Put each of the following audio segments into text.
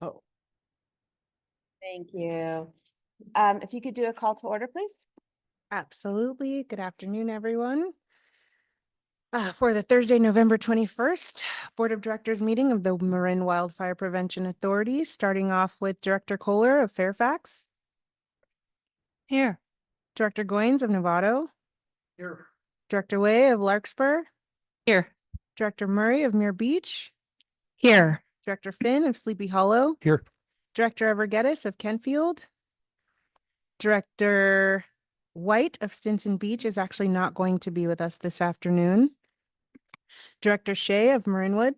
Oh, Thank you. If you could do a call to order, please. absolutely. Good afternoon, everyone. For the Thursday, November 21st, Board of Directors meeting of the Marin Wildfire Prevention Authority, starting off with Director Kohler of Fairfax. Here. Director Goins of Novato. Here. Director Way of Larkspur. Here. Director Murray of Muir Beach. Here. Director Finn of Sleepy Hollow. Here. Director Evergettis of Kentfield. Director White of Stinson Beach is actually not going to be with us this afternoon. Director Shea of Marinwood.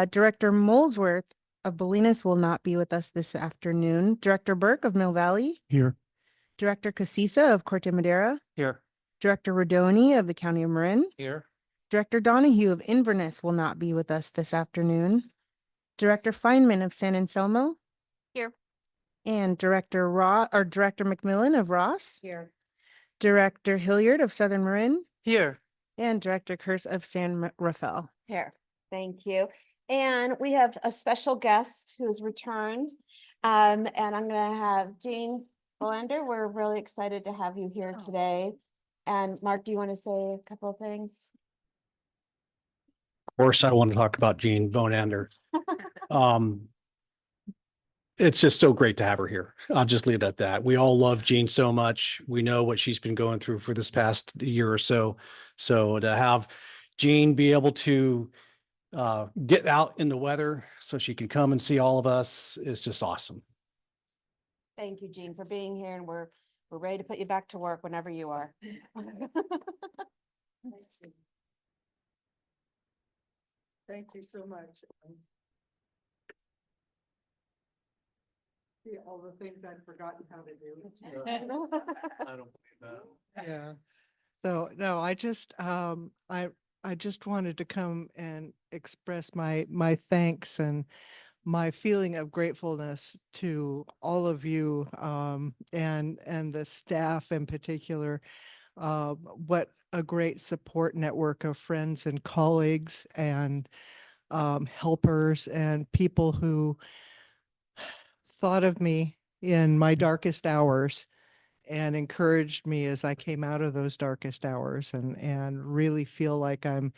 Director Molesworth of Bolinas will not be with us this afternoon. Director Burke of Mill Valley. Here. Director Casisa of Corte Madera. Here. Director Rodoni of the County of Marin. Here. Director Donahue of Inverness will not be with us this afternoon. Director Feynman of San Anselmo. Here. And Director McMillan of Ross. Here. Director Hilliard of Southern Marin. Here. And Director Kurz of San Rafael. Here. Thank you. And we have a special guest who has returned. And I'm going to have Jean Bolander. We're really excited to have you here today. And Mark, do you want to say a couple of things? Of course, I want to talk about Jean Bonander. It's just so great to have her here. I'll just leave it at that. We all love Jean so much. We know what she's been going through for this past year or so. So to have Jean be able to get out in the weather so she can come and see all of us is just awesome. Thank you, Jean, for being here, and we're ready to put you back to work whenever you are. Thank you so much. See all the things I'd forgotten how to do. I don't believe that. Yeah. So no, I just wanted to come and express my thanks and my feeling of gratefulness to all of you and the staff in particular. What a great support network of friends and colleagues and helpers and people who thought of me in my darkest hours and encouraged me as I came out of those darkest hours and really feel like I'm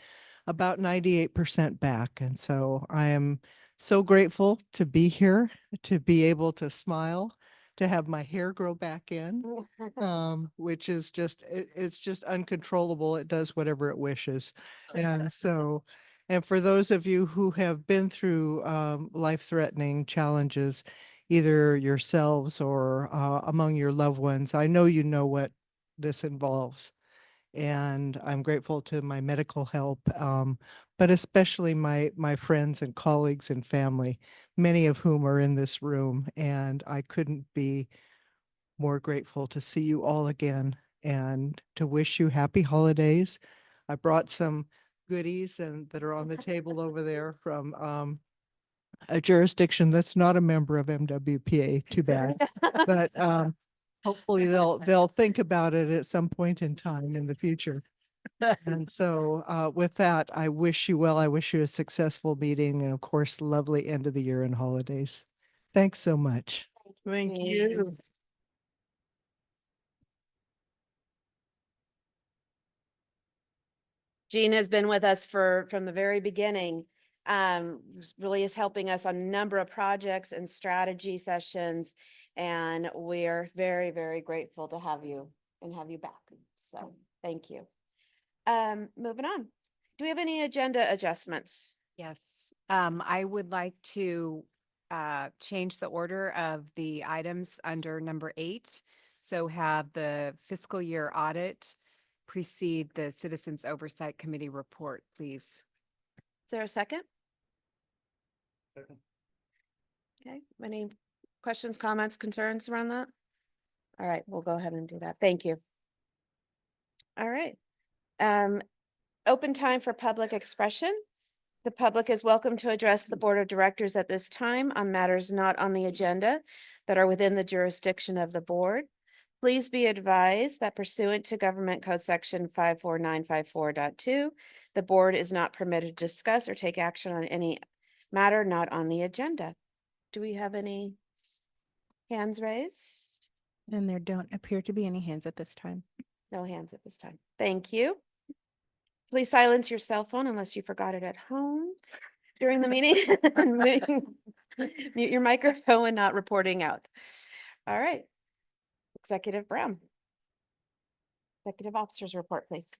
about 98% back. And so I am so grateful to be here, to be able to smile, to have my hair grow back in, which is it's just uncontrollable. It does whatever it wishes. And so, and for those of you who have been through life-threatening challenges, either yourselves or among your loved ones, I know you know what this involves. And I'm grateful to my medical help, but especially my friends and colleagues and family, many of whom are in this room. And I couldn't be more grateful to see you all again and to wish you happy holidays. I brought some goodies that are on the table over there from a jurisdiction that's not a member of MWPA, too bad. But hopefully they'll think about it at some point in time in the future. And so with that, I wish you well. I wish you a successful meeting and of course, lovely end of the year and holidays. Thanks so much. Thank you. Jean has been with us from the very beginning. Really is helping us on a number of projects and strategy sessions. And we're very, very grateful to have you and have you back. So thank you. Moving on. Do we have any agenda adjustments? Yes, I would like to change the order of the items under number 8. So have the fiscal year audit precede the Citizens Oversight Committee report, please. Is there a second? Second. Okay, any questions, comments, concerns around that? All right, we'll go ahead and do that. Thank you. All right. Open time for public expression. The public is welcome to address the Board of Directors at this time on matters not on the agenda that are within the jurisdiction of the board. Please be advised that pursuant to Government Code Section 54954.2, the board is not permitted to discuss or take action on any matter not on the agenda. Do we have any hands raised? And there don't appear to be any hands at this time. No hands at this time. Thank you. Please silence your cell phone unless you forgot it at home during the meeting. Mute your microphone when not reporting out. All right. Executive Brown. Executive Officers Report, please.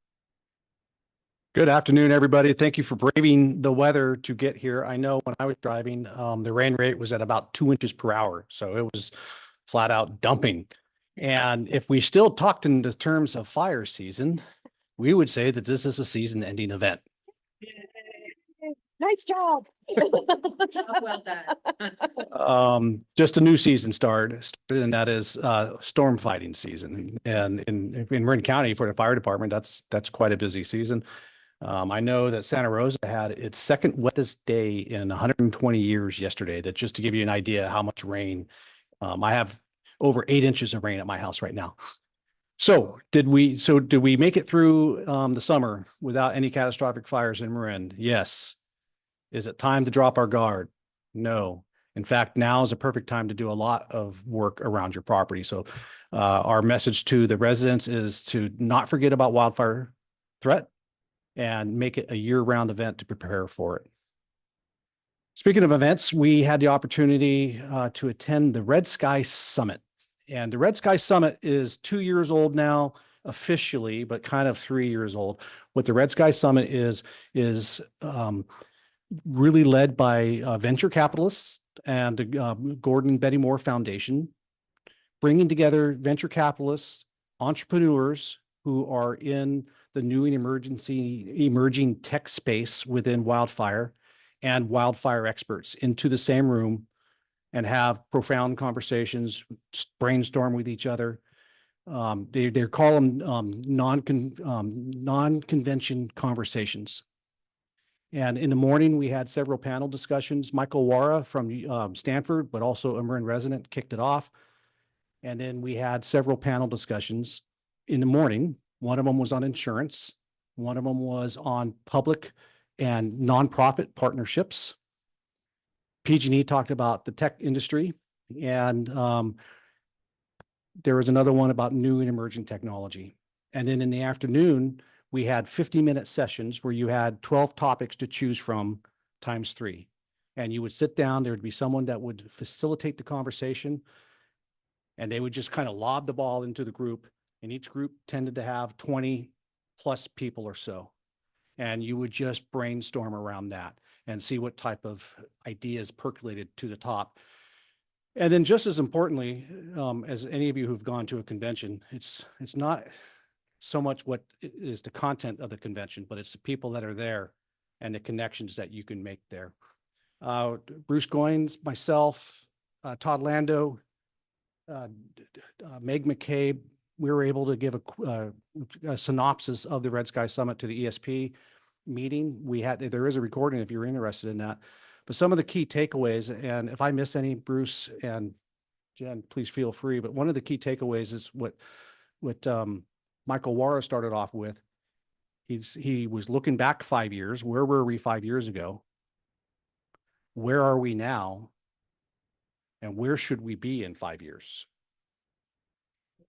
Good afternoon, everybody. Thank you for braving the weather to get here. I know when I was driving, the rain rate was at about 2 inches per hour. So it was flat out dumping. And if we still talked in the terms of fire season, we would say that this is a season ending event. Nice job. Well done. Just a new season started, and that is storm fighting season. And in Marin County for the fire department, that's quite a busy season. I know that Santa Rosa had its second wettest day in 120 years yesterday. That just to give you an idea how much rain. I have over 8 inches of rain at my house right now. So did we make it through the summer without any catastrophic fires in Marin? Yes. Is it time to drop our guard? No. In fact, now is a perfect time to do a lot of work around your property. So our message to the residents is to not forget about wildfire threat and make it a year-round event to prepare for it. Speaking of events, we had the opportunity to attend the Red Sky Summit. And the Red Sky Summit is 2 years old now officially, but kind of 3 years old. What the Red Sky Summit is really led by venture capitalists and the Gordon and Betty Moore Foundation, bringing together venture capitalists, entrepreneurs who are in the new and emerging tech space within wildfire, and wildfire experts into the same room and have profound conversations, brainstorm with each other. They call them non-convention conversations. And in the morning, we had several panel discussions. Michael Wara from Stanford, but also a Marin resident, kicked it off. And then we had several panel discussions in the morning. One of them was on insurance. One of them was on public and nonprofit partnerships. PG&E talked about the tech industry. And there was another one about new and emerging technology. And then in the afternoon, we had 50-minute sessions where you had 12 topics to choose from times 3. And you would sit down, there would be someone that would facilitate the conversation, and they would just kind of lob the ball into the group. And each group tended to have 20 plus people or so. And you would just brainstorm around that and see what type of ideas percolated to the top. And then just as importantly, as any of you who've gone to a convention, it's not so much what is the content of the convention, but it's the people that are there and the connections that you can make there. Bruce Goins, myself, Todd Lando, Meg McCabe, we were able to give a synopsis of the Red Sky Summit to the ESP meeting. There is a recording if you're interested in that, but some of the key takeaways, and if I miss any, Bruce and Jen, please feel free. But one of the key takeaways is what Michael Wara started off with. He was looking back 5 years. Where were we 5 years ago? Where are we now? And where should we be in 5 years?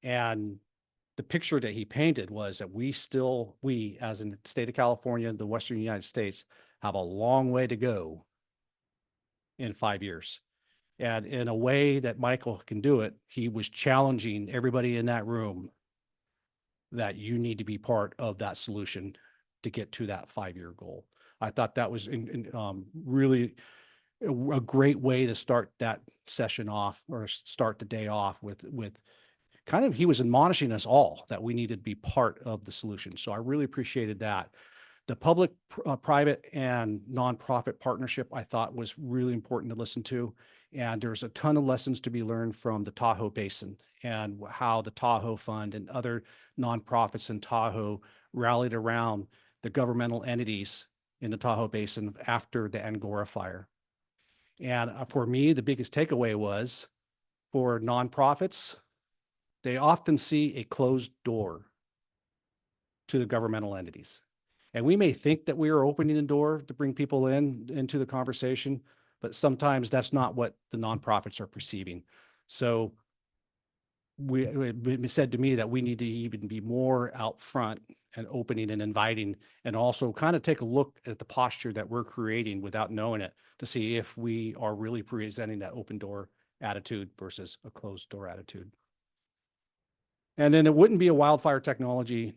And the picture that he painted was that we as in the state of California, the Western United States, have a long way to go in 5 years. And in a way that Michael can do it, he was challenging everybody in that room that you need to be part of that solution to get to that 5-year goal. I thought that was really a great way to start that session off, or start the day off with kind of, he was admonishing us all that we needed to be part of the solution. So I really appreciated that. The public, private, and nonprofit partnership I thought was really important to listen to. And there's a ton of lessons to be learned from the Tahoe Basin and how the Tahoe Fund and other nonprofits in Tahoe rallied around the governmental entities in the Tahoe Basin after the Angora fire. And for me, the biggest takeaway was, for nonprofits, they often see a closed door to the governmental entities. And we may think that we are opening the door to bring people into the conversation, but sometimes that's not what the nonprofits are perceiving. So it been said to me that we need to even be more out front and opening and inviting, and also kind of take a look at the posture that we're creating without knowing it, to see if we are really presenting that open door attitude versus a closed door attitude. And then it wouldn't be a wildfire technology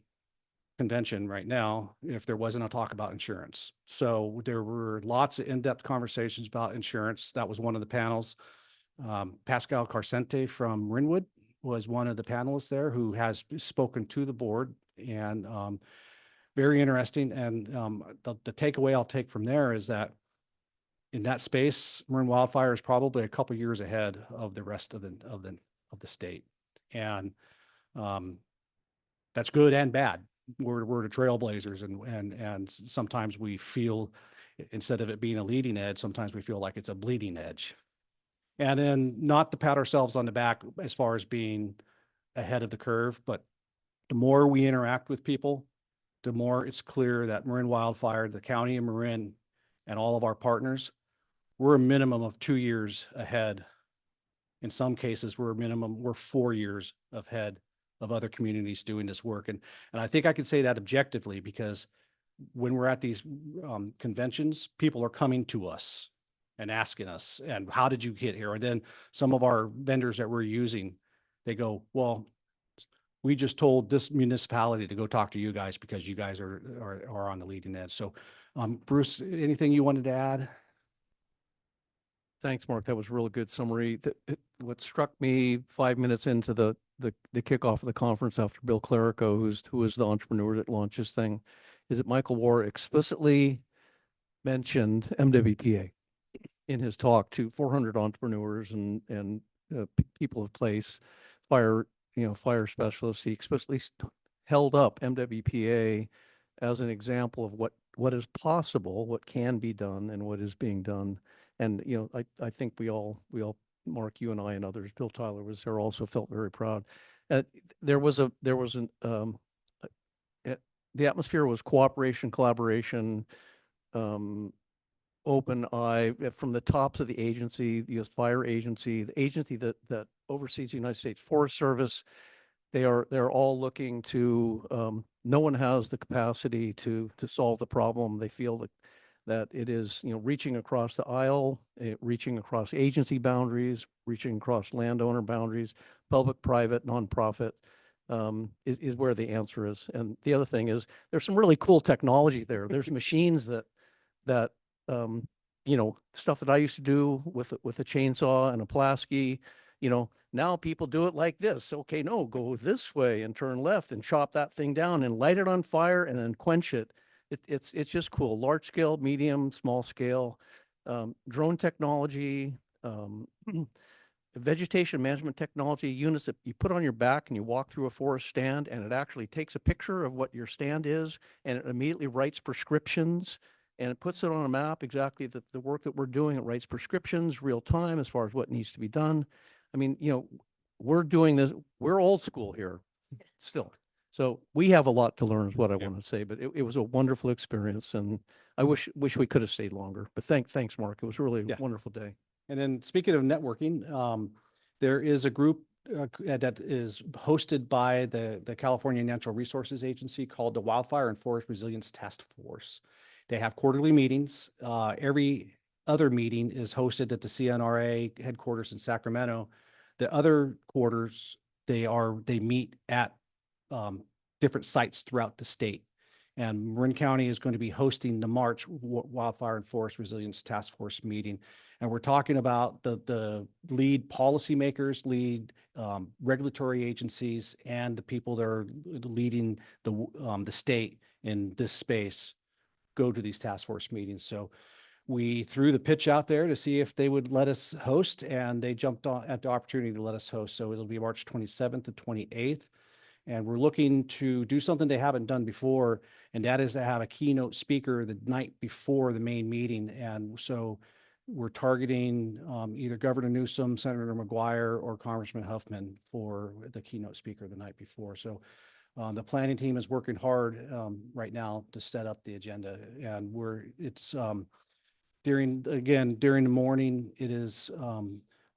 convention right now if there wasn't a talk about insurance. So there were lots of in-depth conversations about insurance. That was one of the panels. Pascal Carcente from Rinwood was one of the panelists there, who has spoken to the board, and very interesting. And the takeaway I'll take from there is that in that space, Marin Wildfire is probably a couple years ahead of the rest of the state, and that's good and bad. We're the trailblazers, and sometimes we feel, instead of it being a leading edge, sometimes we feel like it's a bleeding edge. And then, not to pat ourselves on the back as far as being ahead of the curve, but the more we interact with people, the more it's clear that Marin Wildfire, the county of Marin, and all of our partners, we're a minimum of 2 years ahead. In some cases, we're 4 years ahead of other communities doing this work. And I think I could say that objectively, because when we're at these conventions, people are coming to us and asking us, and how did you get here? And then some of our vendors that we're using, they go, well, we just told this municipality to go talk to you guys because you guys are on the leading edge. So Bruce, anything you wanted to add? Thanks, Mark. That was a really good summary. What struck me 5 minutes into the kickoff of the conference after Bill Clerico, who is the entrepreneur that launched this thing, is that Michael Warr explicitly mentioned MWPA in his talk to 400 entrepreneurs and people of place, fire specialists. He explicitly held up MWPA as an example of what is possible, what can be done, and what is being done. And I think we all, Mark, you and I and others, Bill Tyler was there, also felt very proud. The atmosphere was cooperation, collaboration, open eye from the tops of the agency, the U.S. Fire Agency, the agency that oversees the United States Forest Service. They're all looking to, no one has the capacity to solve the problem. They feel that it is, reaching across the aisle, reaching across agency boundaries, reaching across landowner boundaries, public, private, nonprofit, is where the answer is. And the other thing is, there's some really cool technology there. There's machines that stuff that I used to do with a chainsaw and a Pulaski, now people do it like this. Okay, no, go this way and turn left and chop that thing down and light it on fire and then quench it. It's just cool. Large scale, medium, small scale, drone technology, vegetation management technology, units that you put on your back and you walk through a forest stand, and it actually takes a picture of what your stand is, and it immediately writes prescriptions, and it puts it on a map, exactly the work that we're doing. It writes prescriptions real time as far as what needs to be done. I mean, we're doing this, we're old school here still. So we have a lot to learn is what I want to say, but it was a wonderful experience, and I wish we could have stayed longer, but thanks, Mark. It was really a wonderful day. And then, speaking of networking, there is a group that is hosted by the California Natural Resources Agency called the Wildfire and Forest Resilience Task Force. They have quarterly meetings. Every other meeting is hosted at the CNRA headquarters in Sacramento. The other quarters, they meet at different sites throughout the state. And Marin County is going to be hosting the March Wildfire and Forest Resilience Task Force meeting. And we're talking about the lead policymakers, lead regulatory agencies, and the people that are leading the state in this space go to these task force meetings. So we threw the pitch out there to see if they would let us host, and they jumped on at the opportunity to let us host. So it'll be March 27th to 28th. And we're looking to do something they haven't done before, and that is to have a keynote speaker the night before the main meeting. And so we're targeting either Governor Newsom, Senator McGuire, or Congressman Huffman for the keynote speaker the night before. So The planning team is working hard right now to set up the agenda, and during the morning, it is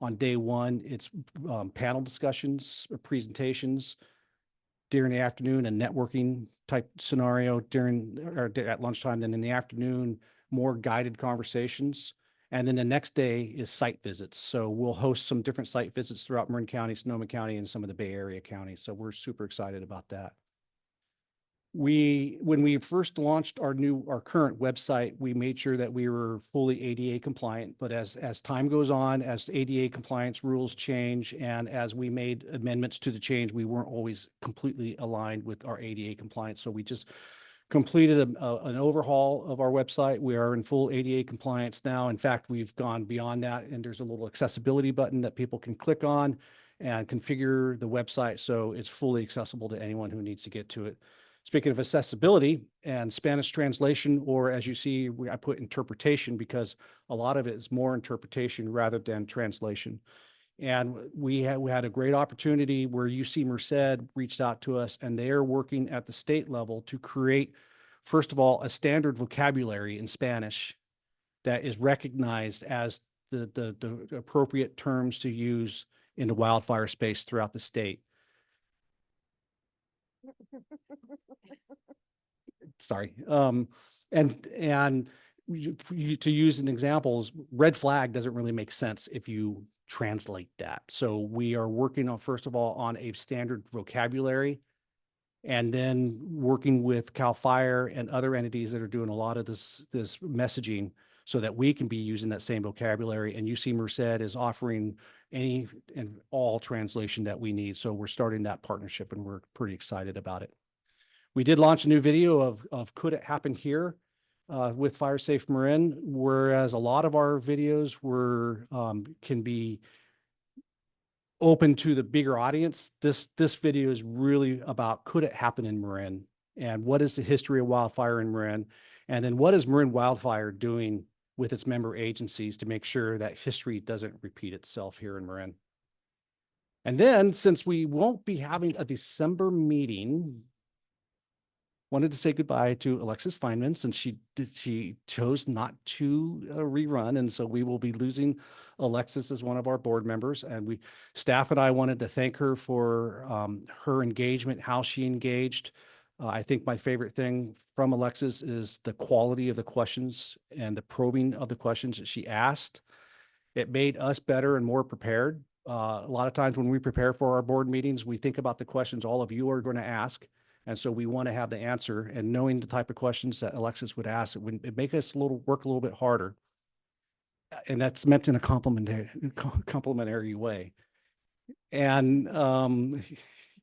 on day one, it's panel discussions or presentations. During the afternoon, a networking type scenario at lunchtime. Then in the afternoon, more guided conversations. And then the next day is site visits. So we'll host some different site visits throughout Marin County, Sonoma County, and some of the Bay Area counties. So we're super excited about that. When we first launched our current website, we made sure that we were fully ADA compliant. But as time goes on, as ADA compliance rules change, and as we made amendments to the change, we weren't always completely aligned with our ADA compliance. So we just completed an overhaul of our website. We are in full ADA compliance now. In fact, we've gone beyond that, and there's a little accessibility button that people can click on and configure the website so it's fully accessible to anyone who needs to get to it. Speaking of accessibility and Spanish translation, or as you see, I put interpretation because a lot of it is more interpretation rather than translation. And we had a great opportunity where UC Merced reached out to us, and they are working at the state level to create, first of all, a standard vocabulary in Spanish that is recognized as the appropriate terms to use in the wildfire space throughout the state. Sorry. To use an example, red flag doesn't really make sense if you translate that. So we are working on, first of all, on a standard vocabulary, and then working with CAL FIRE and other entities that are doing a lot of this messaging so that we can be using that same vocabulary. And UC Merced is offering any and all translation that we need. So we're starting that partnership, and we're pretty excited about it. We did launch a new video of Could It Happen Here with Fire Safe Marin, whereas a lot of our videos can be open to the bigger audience. This video is really about could it happen in Marin, and what is the history of wildfire in Marin, and then what is Marin Wildfire doing with its member agencies to make sure that history doesn't repeat itself here in Marin. And then, since we won't be having a December meeting, wanted to say goodbye to Alexis Feynman, since she chose not to rerun, and so we will be losing Alexis as one of our board members. And staff and I wanted to thank her for her engagement, how she engaged. I think my favorite thing from Alexis is the quality of the questions and the probing of the questions that she asked. It made us better and more prepared. A lot of times when we prepare for our board meetings, we think about the questions all of you are going to ask. And so we want to have the answer, and knowing the type of questions that Alexis would ask, it make us work a little bit harder. And that's meant in a complimentary way. And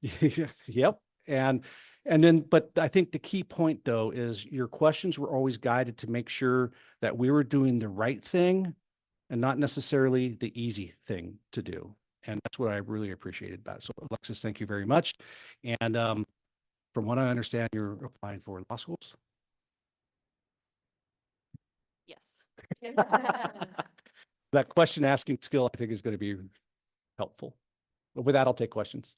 yep. But I think the key point though is your questions were always guided to make sure that we were doing the right thing and not necessarily the easy thing to do. And that's what I really appreciated about it. So Alexis, thank you very much. And from what I understand, you're applying for law schools. Yes. That question asking skill, I think, is going to be helpful. But with that, I'll take questions.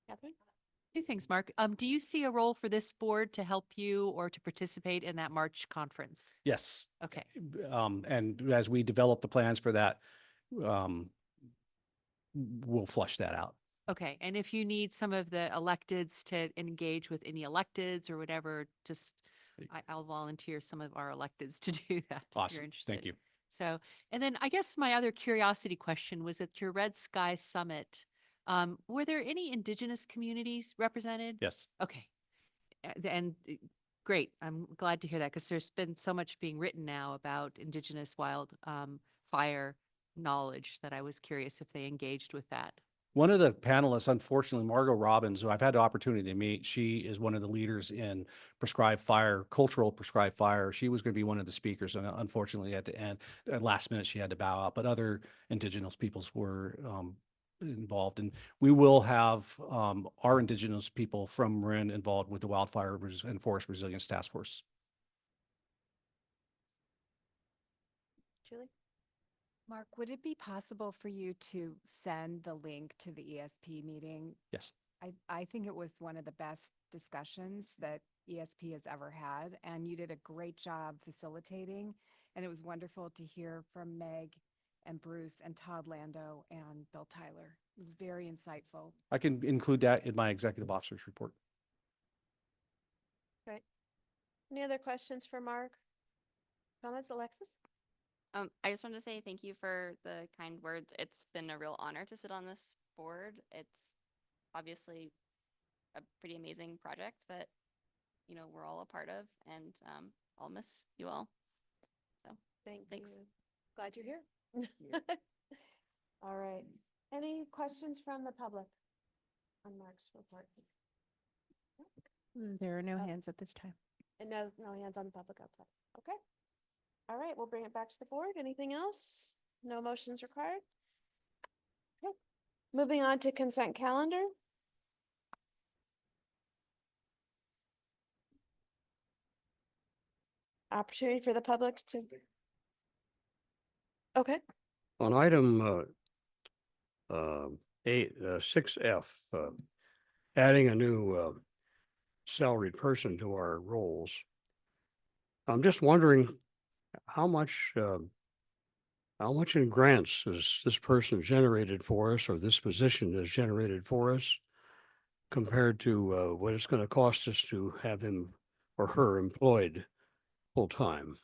Catherine? Two things, Mark. Do you see a role for this board to help you or to participate in that March conference? Yes. Okay. And as we develop the plans for that, we'll flush that out. Okay. And if you need some of the electeds to engage with any electeds or whatever, just I'll volunteer some of our electeds to do that. If Awesome. you're interested. Thank you. So, and then I guess my other curiosity question was at your Red Sky Summit. Were there any indigenous communities represented? Yes. Okay. Great. I'm glad to hear that, because there's been so much being written now about indigenous fire knowledge that I was curious if they engaged with that. One of the panelists, unfortunately, Margot Robbins, who I've had the opportunity to meet, she is one of the leaders in prescribed fire, cultural prescribed fire. She was going to be one of the speakers, and unfortunately at the end, at last minute, she had to bow out, but other indigenous peoples were involved. And we will have our indigenous people from Marin involved with the Wildfire and Forest Resilience Task Force. Julie? Mark, would it be possible for you to send the link to the ESP meeting Yes. I think it was one of the best discussions that ESP has ever had, and you did a great job facilitating. And it was wonderful to hear from Meg and Bruce and Todd Lando and Bill Tyler. It was very insightful. I can include that in my executive officer's report. Right. Any other questions for Mark? Comments, Alexis? I just wanted to say thank you for the kind words. It's been a real honor to sit on this board. It's obviously a pretty amazing project that, you know, we're all a part of, and I'll miss you all. So thanks. You. Glad you're here. All right. Any questions from the public on Mark's report? There are no Oh. hands at this time. And no hands on the public outside. Okay. All right, we'll bring it back to the board. Anything else? No motions required? Okay. Moving on to consent calendar. Opportunity for the public to. Okay, On item 6F, adding a new salaried person to our roles. I'm just wondering how much in grants is this person generated for us, or this position is generated for us, compared to what it's going to cost us to have him or her employed full time.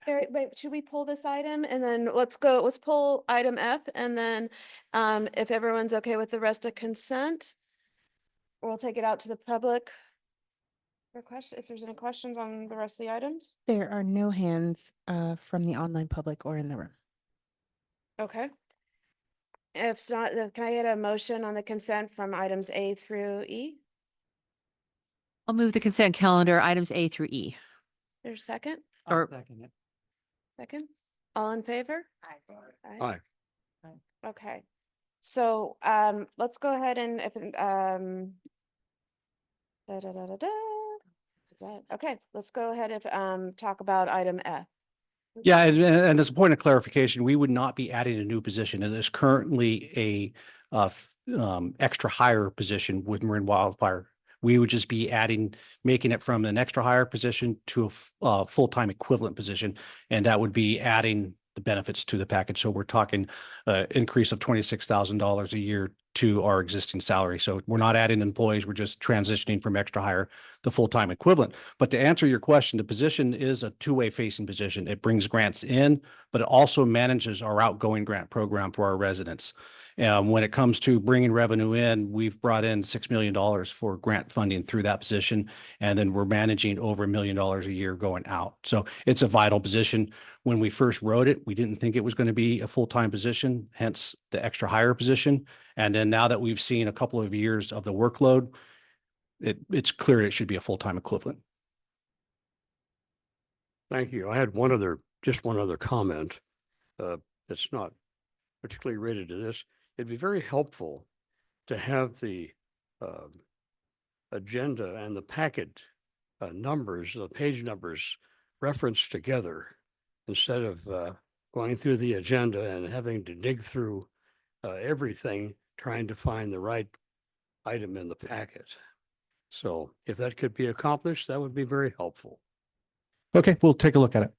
Eric, wait, should we pull this item and then let's pull item F, and then if everyone's okay with the rest of consent, we'll take it out to the public for question, if there's any questions on the rest of the items. There are no hands from the online public or in the room. Okay. If not, then can I get a motion on the consent from items A through E? I'll move the consent calendar, items A through E. There's a second? Or- Second? All in favor? Aye. Okay. So, let's go ahead and if, da, da, da, da, da. Okay, let's go ahead and, talk about item F. Yeah, and as a point of clarification, we would not be adding a new position. It is currently a extra hire position with Marin Wildfire. We would just be making it from an extra hire position to a full-time equivalent position, and that would be adding the benefits to the package. So we're talking increase of $26,000 a year to our existing salary. So we're not adding employees, we're just transitioning from extra hire to full-time equivalent. But to answer your question, the position is a two-way facing position. It brings grants in, but it also manages our outgoing grant program for our residents. When it comes to bringing revenue in, we've brought in $6 million for grant funding through that position. And then we're managing over $1 million a year going out. So it's a vital position. When we first wrote it, we didn't think it was going to be a full-time position, hence the extra hire position. And then now that we've seen a couple of years of the workload, it's clear it should be a full-time equivalent. Thank you. I had just one other comment that's not particularly related to this. It'd be very helpful to have the agenda and the packet numbers, the page numbers referenced together, instead of going through the agenda and having to dig through everything, trying to find the right item in the packet. So if that could be accomplished, that would be very helpful. Okay, we'll take a look at it.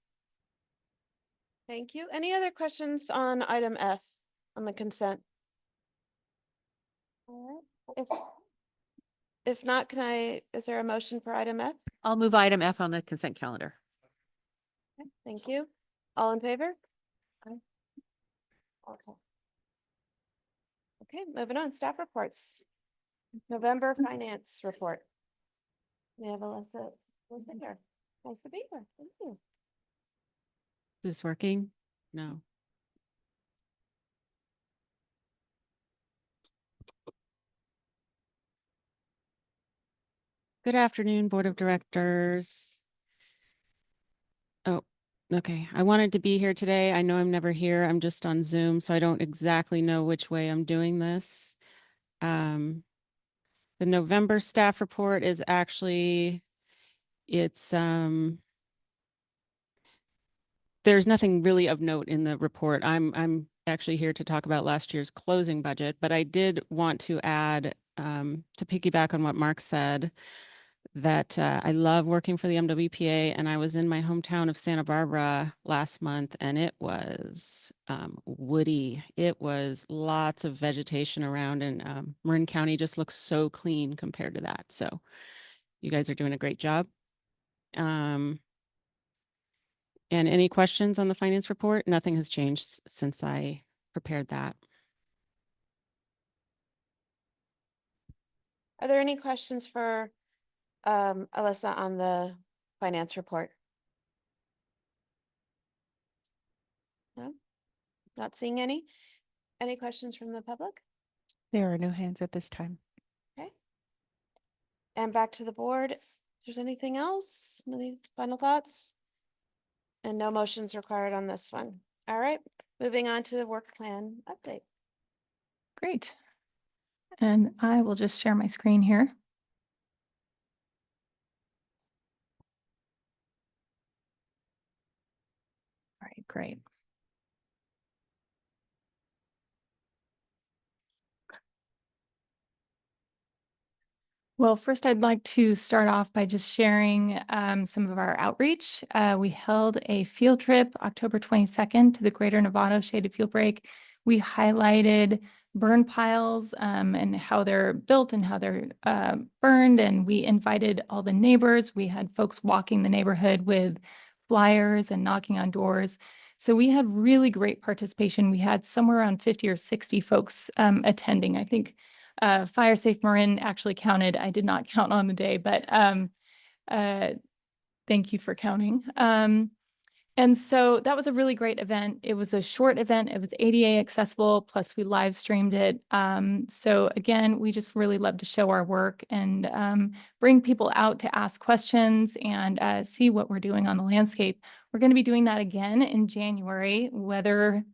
Thank you. Any other questions on item F on the consent? All right. If not, is there a motion for item F? I'll move item F on the consent calendar. Okay, thank you. All in favor? Aye. Okay. Okay, moving on, staff reports. November finance report. We have Alyssa here. Nice to be here. Thank you. Is this working? No. Good afternoon, Board of Directors. Oh, okay. I wanted to be here today. I know I'm never here. I'm just on Zoom, so I don't exactly know which way I'm doing this. The November staff report is actually, there's nothing really of note in the report. I'm actually here to talk about last year's closing budget, but I did want to add to piggyback on what Mark said, that I love working for the MWPA, and I was in my hometown of Santa Barbara last month, and it was woody. It was lots of vegetation around, and Marin County just looks so clean compared to that. So you guys are doing a great job. And any questions on the finance report? Nothing has changed since I prepared that. Are there any questions for Alyssa on the finance report? No, not seeing any. Any questions from the public? There are no hands at this time. Okay. And back to the board. If there's anything else, any final thoughts? And no motions required on this one. All right, moving on to the work plan update. Great. And I will just share my screen here. All right, great. Well, first I'd like to start off by just sharing some of our outreach. We held a field trip October 22nd to the Greater Novato Shaded Fuel Break. We highlighted burn piles and how they're built and how they're burned, and we invited all the neighbors. We had folks walking the neighborhood with flyers and knocking on doors. So we had really great participation. We had somewhere around 50 or 60 folks attending. I think Fire Safe Marin actually counted. I did not count on the day, but thank you for counting. And so that was a really great event. It was a short event. It was ADA accessible, plus we live streamed it. So again, we just really love to show our work and bring people out to ask questions and see what we're doing on the landscape. We're going to be doing that again in January, weather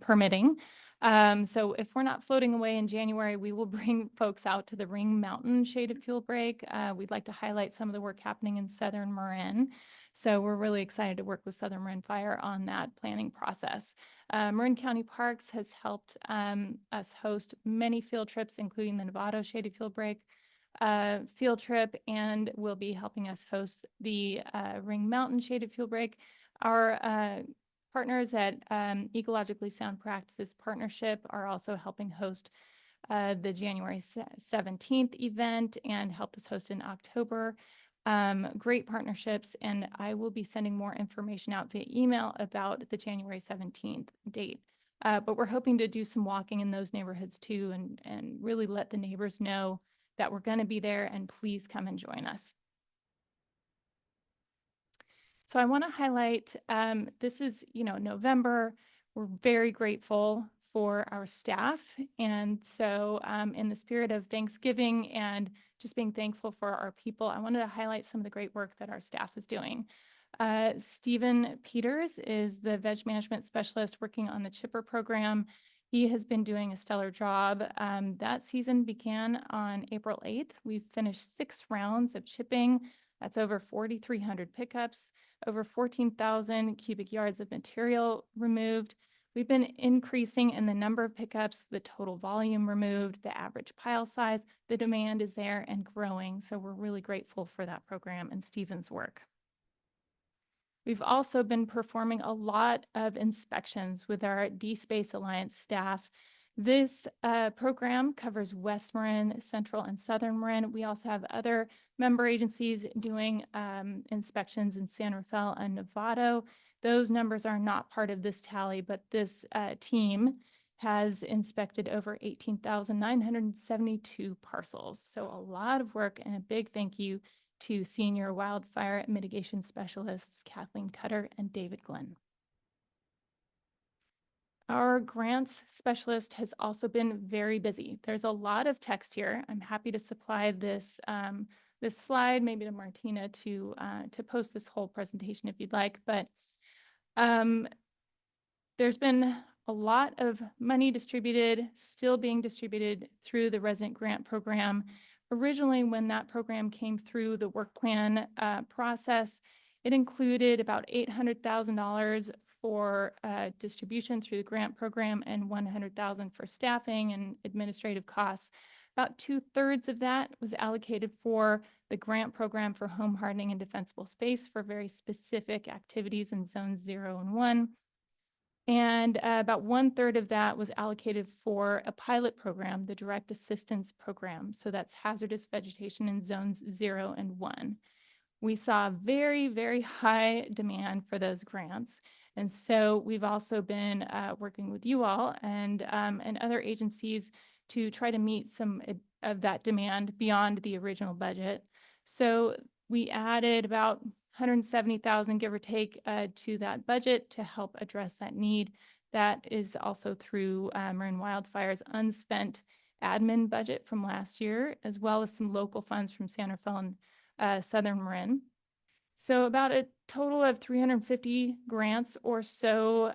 permitting. So if we're not floating away in January, we will bring folks out to the Ring Mountain Shaded Fuel Break. We'd like to highlight some of the work happening in Southern Marin. So we're really excited to work with Southern Marin Fire on that planning process. Marin County Parks has helped us host many field trips, including the Novato Shaded Fuel Break field trip, and will be helping us host the Ring Mountain Shaded Fuel Break. Our partners at Ecologically Sound Practices Partnership are also helping host the January 17th event and helped us host in October. Great partnerships, and I will be sending more information out via email about the January 17th date. But we're hoping to do some walking in those neighborhoods too, and really let the neighbors know that we're going to be there, and please come and join us. So I want to highlight, this is, November. We're very grateful for our staff. And so in the spirit of Thanksgiving and just being thankful for our people, I wanted to highlight some of the great work that our staff is doing. Stephen Peters is the veg management specialist working on the chipper program. He has been doing a stellar job. That season began on April 8th. We've finished 6 rounds of chipping. That's over 4,300 pickups, over 14,000 cubic yards of material removed. We've been increasing in the number of pickups, the total volume removed, the average pile size. The demand is there and growing. So we're really grateful for that program and Stephen's work. We've also been performing a lot of inspections with our D-Space Alliance staff. This program covers West Marin, Central, and Southern Marin. We also have other member agencies doing inspections in San Rafael and Novato. Those numbers are not part of this tally, but this team has inspected over 18,972 parcels. So a lot of work, and a big thank you to senior wildfire mitigation specialists Kathleen Cutter and David Glenn. Our grants specialist has also been very busy. There's a lot of text here. I'm happy to supply this this slide, maybe to Martina to post this whole presentation if you'd like. But there's been a lot of money distributed, still being distributed through the resident grant program. Originally, when that program came through the work plan process, it included about $800,000 for distribution through the grant program and $100,000 for staffing and administrative costs. About 2/3 of that was allocated for the grant program for home hardening and defensible space for very specific activities in zones 0 and 1. And about 1/3 of that was allocated for a pilot program, the direct assistance program. So that's hazardous vegetation in zones 0 and 1. We saw very, very high demand for those grants. And so we've also been working with you all and other agencies to try to meet some of that demand beyond the original budget. So we added about 170,000, give or take, to that budget to help address that need. That is also through Marin Wildfire's unspent admin budget from last year, as well as some local funds from Santa Fe and Southern Marin. So about a total of 350 grants or so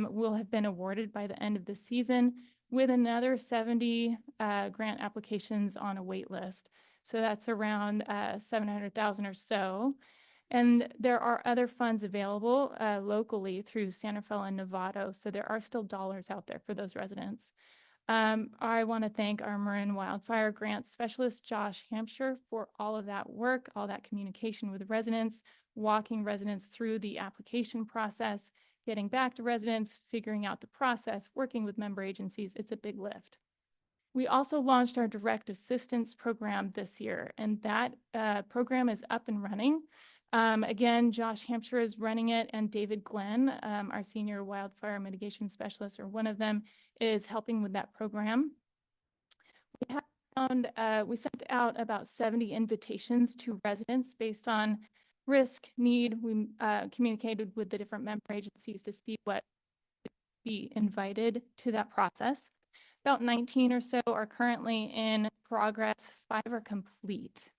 will have been awarded by the end of the season, with another 70 grant applications on a wait list. So that's around 700,000 or so. And there are other funds available locally through Santa Fe and Novato. So there are still dollars out there for those residents. I want to thank our Marin Wildfire Grant Specialist, Josh Hampshire, for all of that work, all that communication with residents, walking residents through the application process, getting back to residents, figuring out the process, working with member agencies. It's a big lift. We also launched our direct assistance program this year, and that program is up and running. Again, Josh Hampshire is running it, and David Glenn, our senior wildfire mitigation specialist, or one of them, is helping with that program. We sent out about 70 invitations to residents based on risk, need. We communicated with the different member agencies to see what would be invited to that process. About 19 or so are currently in progress, 5 are complete.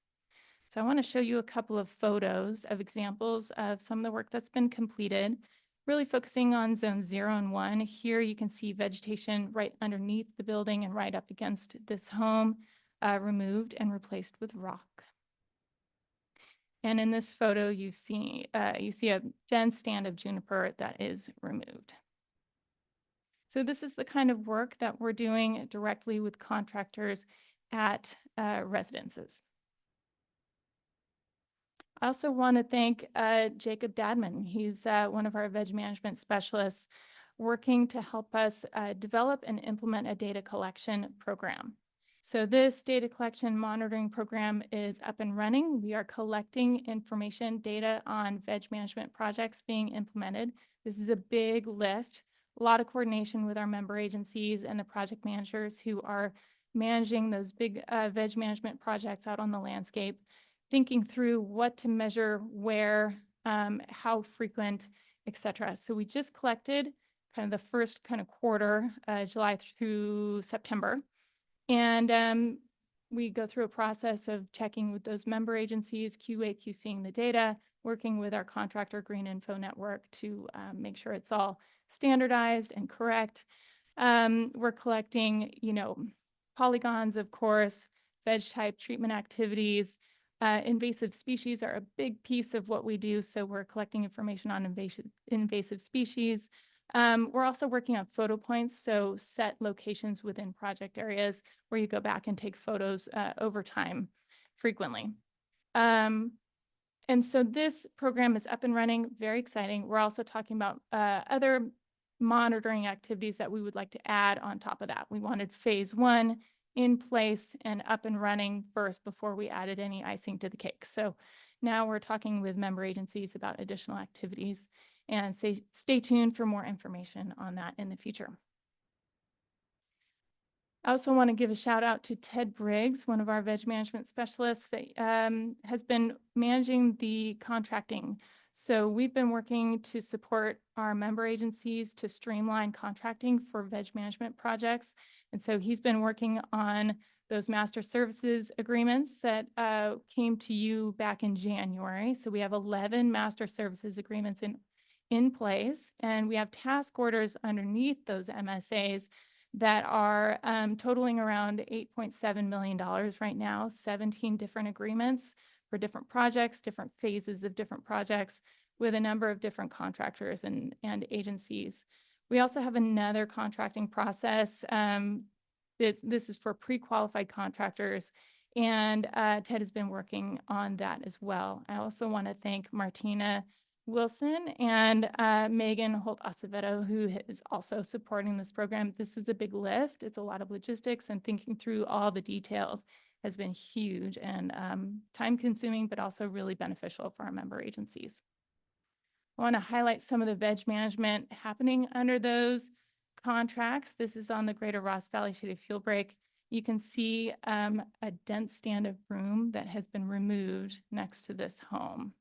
So I want to show you a couple of photos of examples of some of the work that's been completed, really focusing on zone 0 and 1. Here you can see vegetation right underneath the building and right up against this home, removed and replaced with rock. And in this photo, you see a dense stand of juniper that is removed. So this is the kind of work that we're doing directly with contractors at residences. I also want to thank Jacob Dadman. He's one of our veg management specialists working to help us develop and implement a data collection program. So this data collection monitoring program is up and running. We are collecting information, data on veg management projects being implemented. This is a big lift, a lot of coordination with our member agencies and the project managers who are managing those big veg management projects out on the landscape, thinking through what to measure, where, how frequent, et cetera. So we just collected kind of the first kind of quarter, July through September. And we go through a process of checking with those member agencies, QA/QCing the data, working with our contractor Green Info Network to make sure it's all standardized and correct. We're collecting, polygons, of course, veg type treatment activities. Invasive species are a big piece of what we do, so we're collecting information on invasive species. We're also working on photo points, so set locations within project areas where you go back and take photos over time frequently. And so this program is up and running, very exciting. We're also talking about other monitoring activities that we would like to add on top of that. We wanted phase 1 in place and up and running first before we added any icing to the cake. So now we're talking with member agencies about additional activities, and stay tuned for more information on that in the future. I also want to give a shout out to Ted Briggs, one of our veg management specialists that has been managing the contracting. So we've been working to support our member agencies to streamline contracting for veg management projects. And so he's been working on those master services agreements that came to you back in January. So we have 11 master services agreements in place, and we have task orders underneath those MSAs that are totaling around $8.7 million right now, 17 different agreements for different projects, different phases of different projects with a number of different contractors and agencies. We also have another contracting process This is for pre-qualified contractors. And Ted has been working on that as well. I also want to thank Martina Wilson and Megan Holt Acevedo, who is also supporting this program. This is a big lift. It's a lot of logistics, and thinking through all the details has been huge and time consuming, but also really beneficial for our member agencies. I want to highlight some of the veg management happening under those contracts. This is on the Greater Ross Valley Shaded Fuel Break. You can see a dense stand of broom that has been removed next to this home.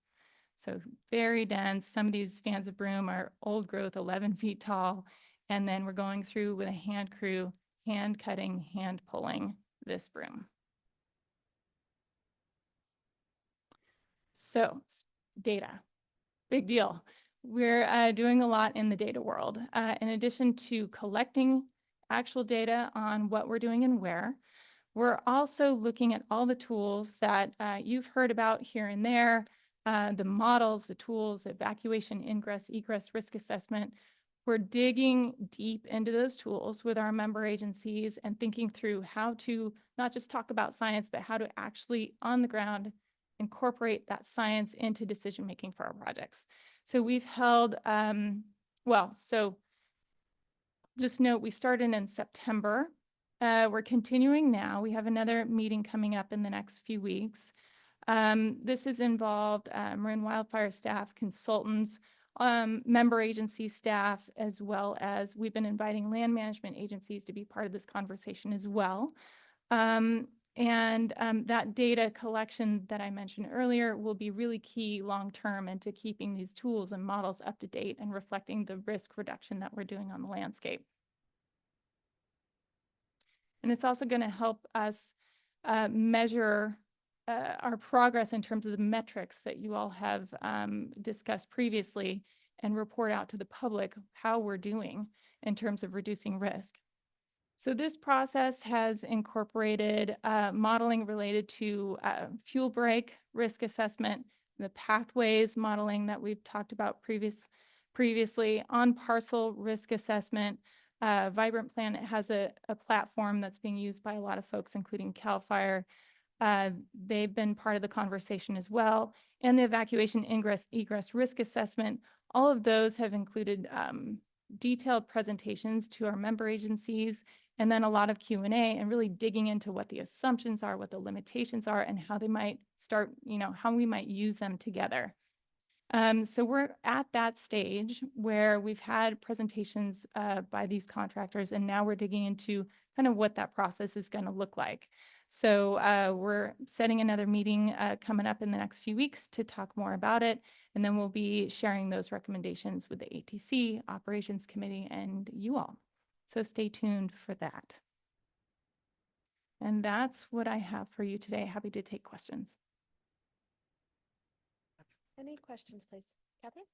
So very dense. Some of these stands of broom are old growth, 11 feet tall. And then we're going through with a hand crew, hand cutting, hand pulling this broom. So data, big deal. We're doing a lot in the data world. In addition to collecting actual data on what we're doing and where, we're also looking at all the tools that you've heard about here and there, the models, the tools, the evacuation, ingress, egress, risk assessment. We're digging deep into those tools with our member agencies and thinking through how to not just talk about science, but how to actually on the ground incorporate that science into decision-making for our projects. So we've held, so just note, we started in September. We're continuing now. We have another meeting coming up in the next few weeks. This has involved Marin Wildfire staff, consultants, member agency staff, as well as we've been inviting land management agencies to be part of this conversation as well. That data collection that I mentioned earlier will be really key long-term into keeping these tools and models up to date and reflecting the risk reduction that we're doing on the landscape. And it's also going to help us measure our progress in terms of the metrics that you all have discussed previously and report out to the public how we're doing in terms of reducing risk. So this process has incorporated modeling related to fuel break risk assessment, the pathways modeling that we've talked about previously, on parcel risk assessment. Vibrant Planet has a platform that's being used by a lot of folks, including CAL FIRE. They've been part of the conversation as well. And the evacuation ingress egress risk assessment, all of those have included detailed presentations to our member agencies, and then a lot of Q&A and really digging into what the assumptions are, what the limitations are, and how they might start, how we might use them together. So we're at that stage where we've had presentations by these contractors, and now we're digging into kind of what that process is going to look like. So we're setting another meeting coming up in the next few weeks to talk more about it, and then we'll be sharing those recommendations with the ATC, Operations Committee, and you all. So stay tuned for that. And that's what I have for you today. Happy to take questions. Any questions, please? Catherine?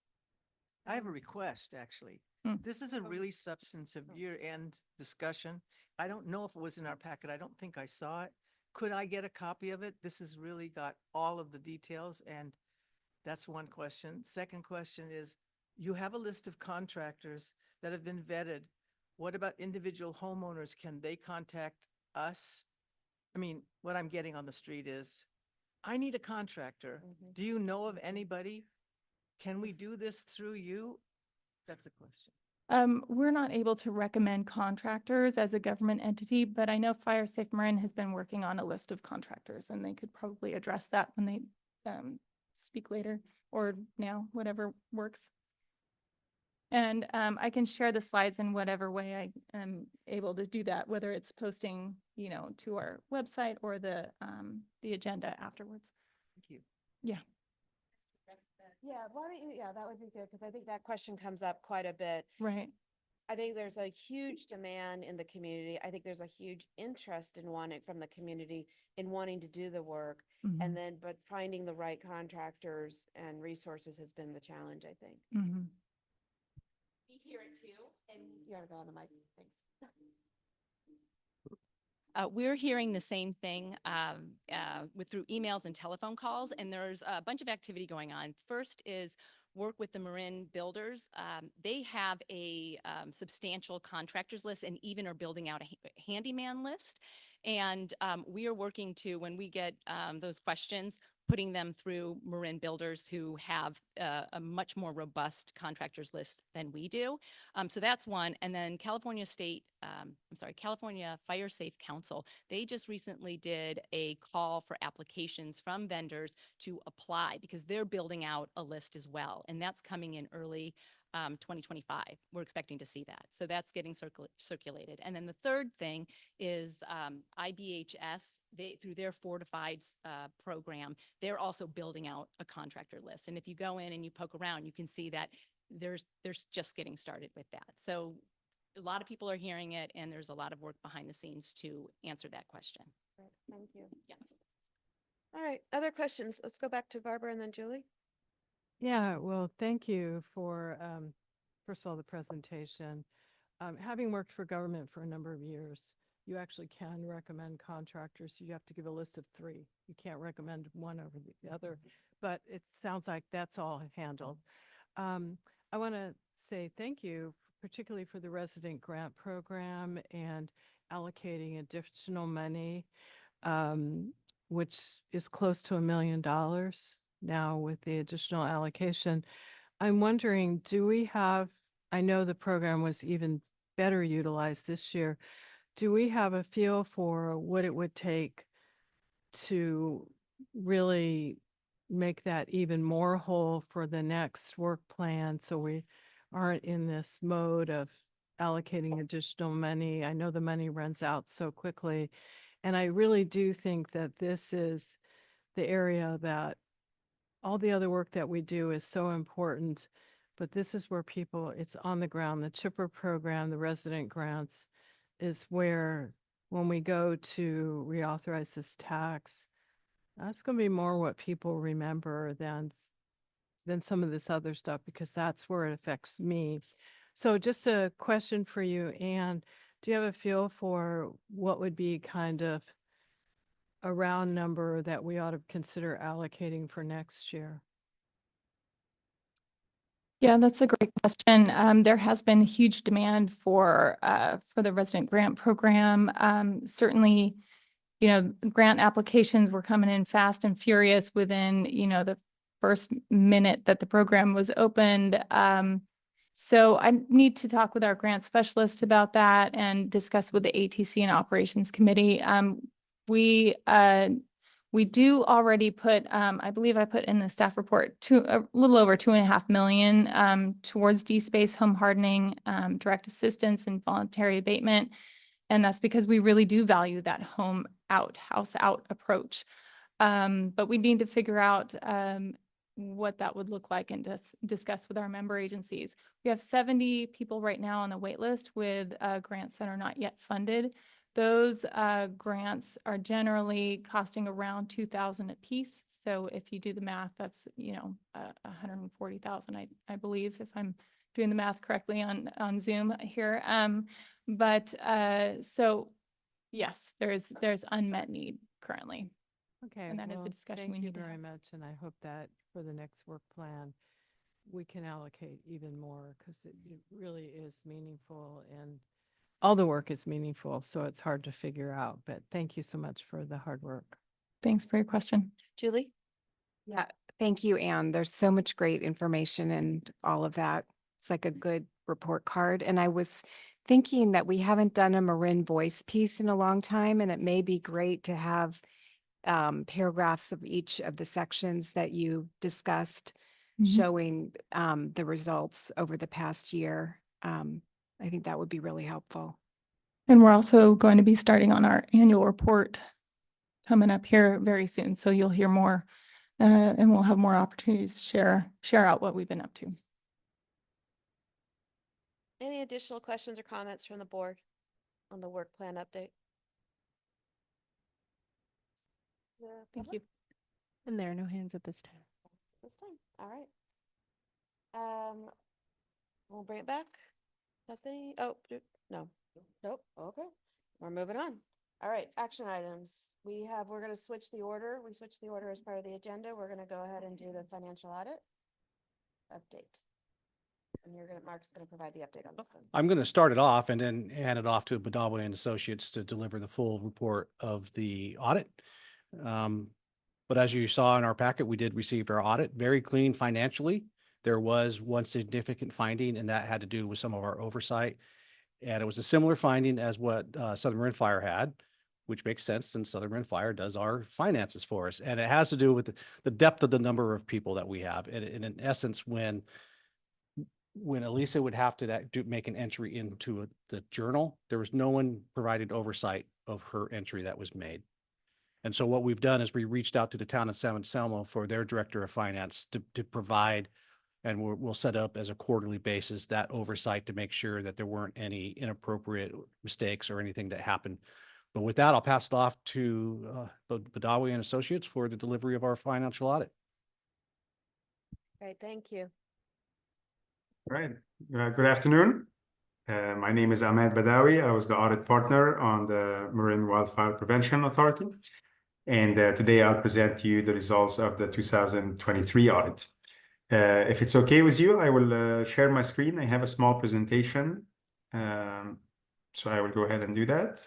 I have a request, actually. This is a really substantive year-end discussion. I don't know if it was in our packet. I don't think I saw it. Could I get a copy of it? This has really got all of the details, and that's one question. Second question is, you have a list of contractors that have been vetted. What about individual homeowners? Can they contact us? I mean, what I'm getting on the street is, I need a contractor. Do you know of anybody? Can we do this through you? That's a question. We're not able to recommend contractors as a government entity, but I know Fire Safe Marin has been working on a list of contractors, and they could probably address that when they speak later or now, whatever works. And I can share the slides in whatever way I am able to do that, whether it's posting, to our website or the agenda afterwards. Thank you. Yeah. Yeah, why don't you, that would be good, because I think that question comes up quite a bit. Right. I think there's a huge demand in the community. I think there's a huge interest in wanting from the community in wanting to do the work. And then, but finding the right contractors and resources has been the challenge, I think. We hear it too, and You gotta go on the mic, thanks. We're hearing the same thing through emails and telephone calls, and there's a bunch of activity going on. First is work with the Marin builders. They have a substantial contractors list and even are building out a handyman list. And we are working to, when we get those questions, putting them through Marin builders who have a much more robust contractors list than we do. So that's one. And then California Fire Safe Council, they just recently did a call for applications from vendors to apply because they're building out a list as well. And that's coming in early 2025. We're expecting to see that. So that's getting circulated. And then the third thing is IBHS, through their Fortified program, they're also building out a contractor list. And if you go in and you poke around, you can see that there's just getting started with that. So a lot of people are hearing it, and there's a lot of work behind the scenes to answer that question. Right, thank you. Yeah. All right, other questions? Let's go back to Barbara and then Julie. Yeah, well, thank you for, first of all, the presentation. Having worked for government for a number of years, you actually can recommend contractors. You have to give a list of 3. You can't recommend one over the other, but it sounds like that's all handled. I want to say thank you, particularly for the resident grant program and allocating additional money, which is close to $1 million now with the additional allocation. I'm wondering, do we have, I know the program was even better utilized this year. Do we have a feel for what it would take to really make that even more whole for the next work plan, so we aren't in this mode of allocating additional money? I know the money runs out so quickly, and I really do think that this is the area that all the other work that we do is so important, but this is where people, it's on the ground. The CHIPPR program, the resident grants, is where when we go to reauthorize this tax, that's going to be more what people remember than some of this other stuff, because that's where it affects me. So just a question for you, Anne, do you have a feel for what would be kind of a round number that we ought to consider allocating for next year? Yeah, that's a great question. There has been huge demand for the resident grant program. Certainly, grant applications were coming in fast and furious within, the first minute that the program was opened. So I need to talk with our grant specialist about that and discuss with the ATC and Operations Committee. We do already put, I believe I put in the staff report, a little over $2.5 million towards D-space home hardening, direct assistance, and voluntary abatement. And that's because we really do value that home out, house out approach. But we need to figure out what that would look like and discuss with our member agencies. We have 70 people right now on the wait list with grants that are not yet funded. Those grants are generally costing around $2,000 a piece. So if you do the math, that's, $140,000, I believe, if I'm doing the math correctly on Zoom here. So yes, there's unmet need currently. Okay, And that is a well, discussion we thank you need to very have. much, and I hope that for the next work plan, we can allocate even more, because it really is meaningful, and all the work is meaningful, so it's hard to figure out. But thank you so much for the hard work. Thanks for your question. Julie? Yeah, thank you, Anne. There's so much great information and all of that. It's like a good report card. And I was thinking that we haven't done a Marin Voice piece in a long time, and it may be great to have paragraphs of each of the sections that you discussed, showing the results over the past year. I think that would be really helpful. And we're also going to be starting on our annual report coming up here very soon. So you'll hear more and we'll have more opportunities to share out what we've been up to. Any additional questions or comments from the board on the work plan update? Thank you. And there are no hands at this time. This time, all right. We'll bring it back. Nothing, no, nope, okay, we're moving on. All right, action items. We're gonna switch the order. We switched the order as part of the agenda. We're gonna go ahead and do the financial audit. update. And Mark's gonna provide the update on this one. I'm going to start it off and then hand it off to Badawi and Associates to deliver the full report of the audit. But as you saw in our packet, we did receive our audit, very clean financially. There was one significant finding, and that had to do with some of our oversight. And it was a similar finding as what Southern Marin Fire had, which makes sense since Southern Marin Fire does our finances for us. And it has to do with the depth of the number of people that we have. And in essence, when Elisa would have to make an entry into the journal, there was no one provided oversight of her entry that was made. And so what we've done is we reached out to the town of San Anselmo for their director of finance to provide, and we'll set up as a quarterly basis that oversight to make sure that there weren't any inappropriate mistakes or anything that happened. But with that, I'll pass it off to Badawi and Associates for the delivery of our financial audit. Great, thank you. All right. Good afternoon. My name is Ahmed Badawi. I was the audit partner on the Marin Wildfire Prevention Authority. And today I'll present to you the results of the 2023 audit. If it's okay with you, I will share my screen. I have a small presentation. So I will go ahead and do that.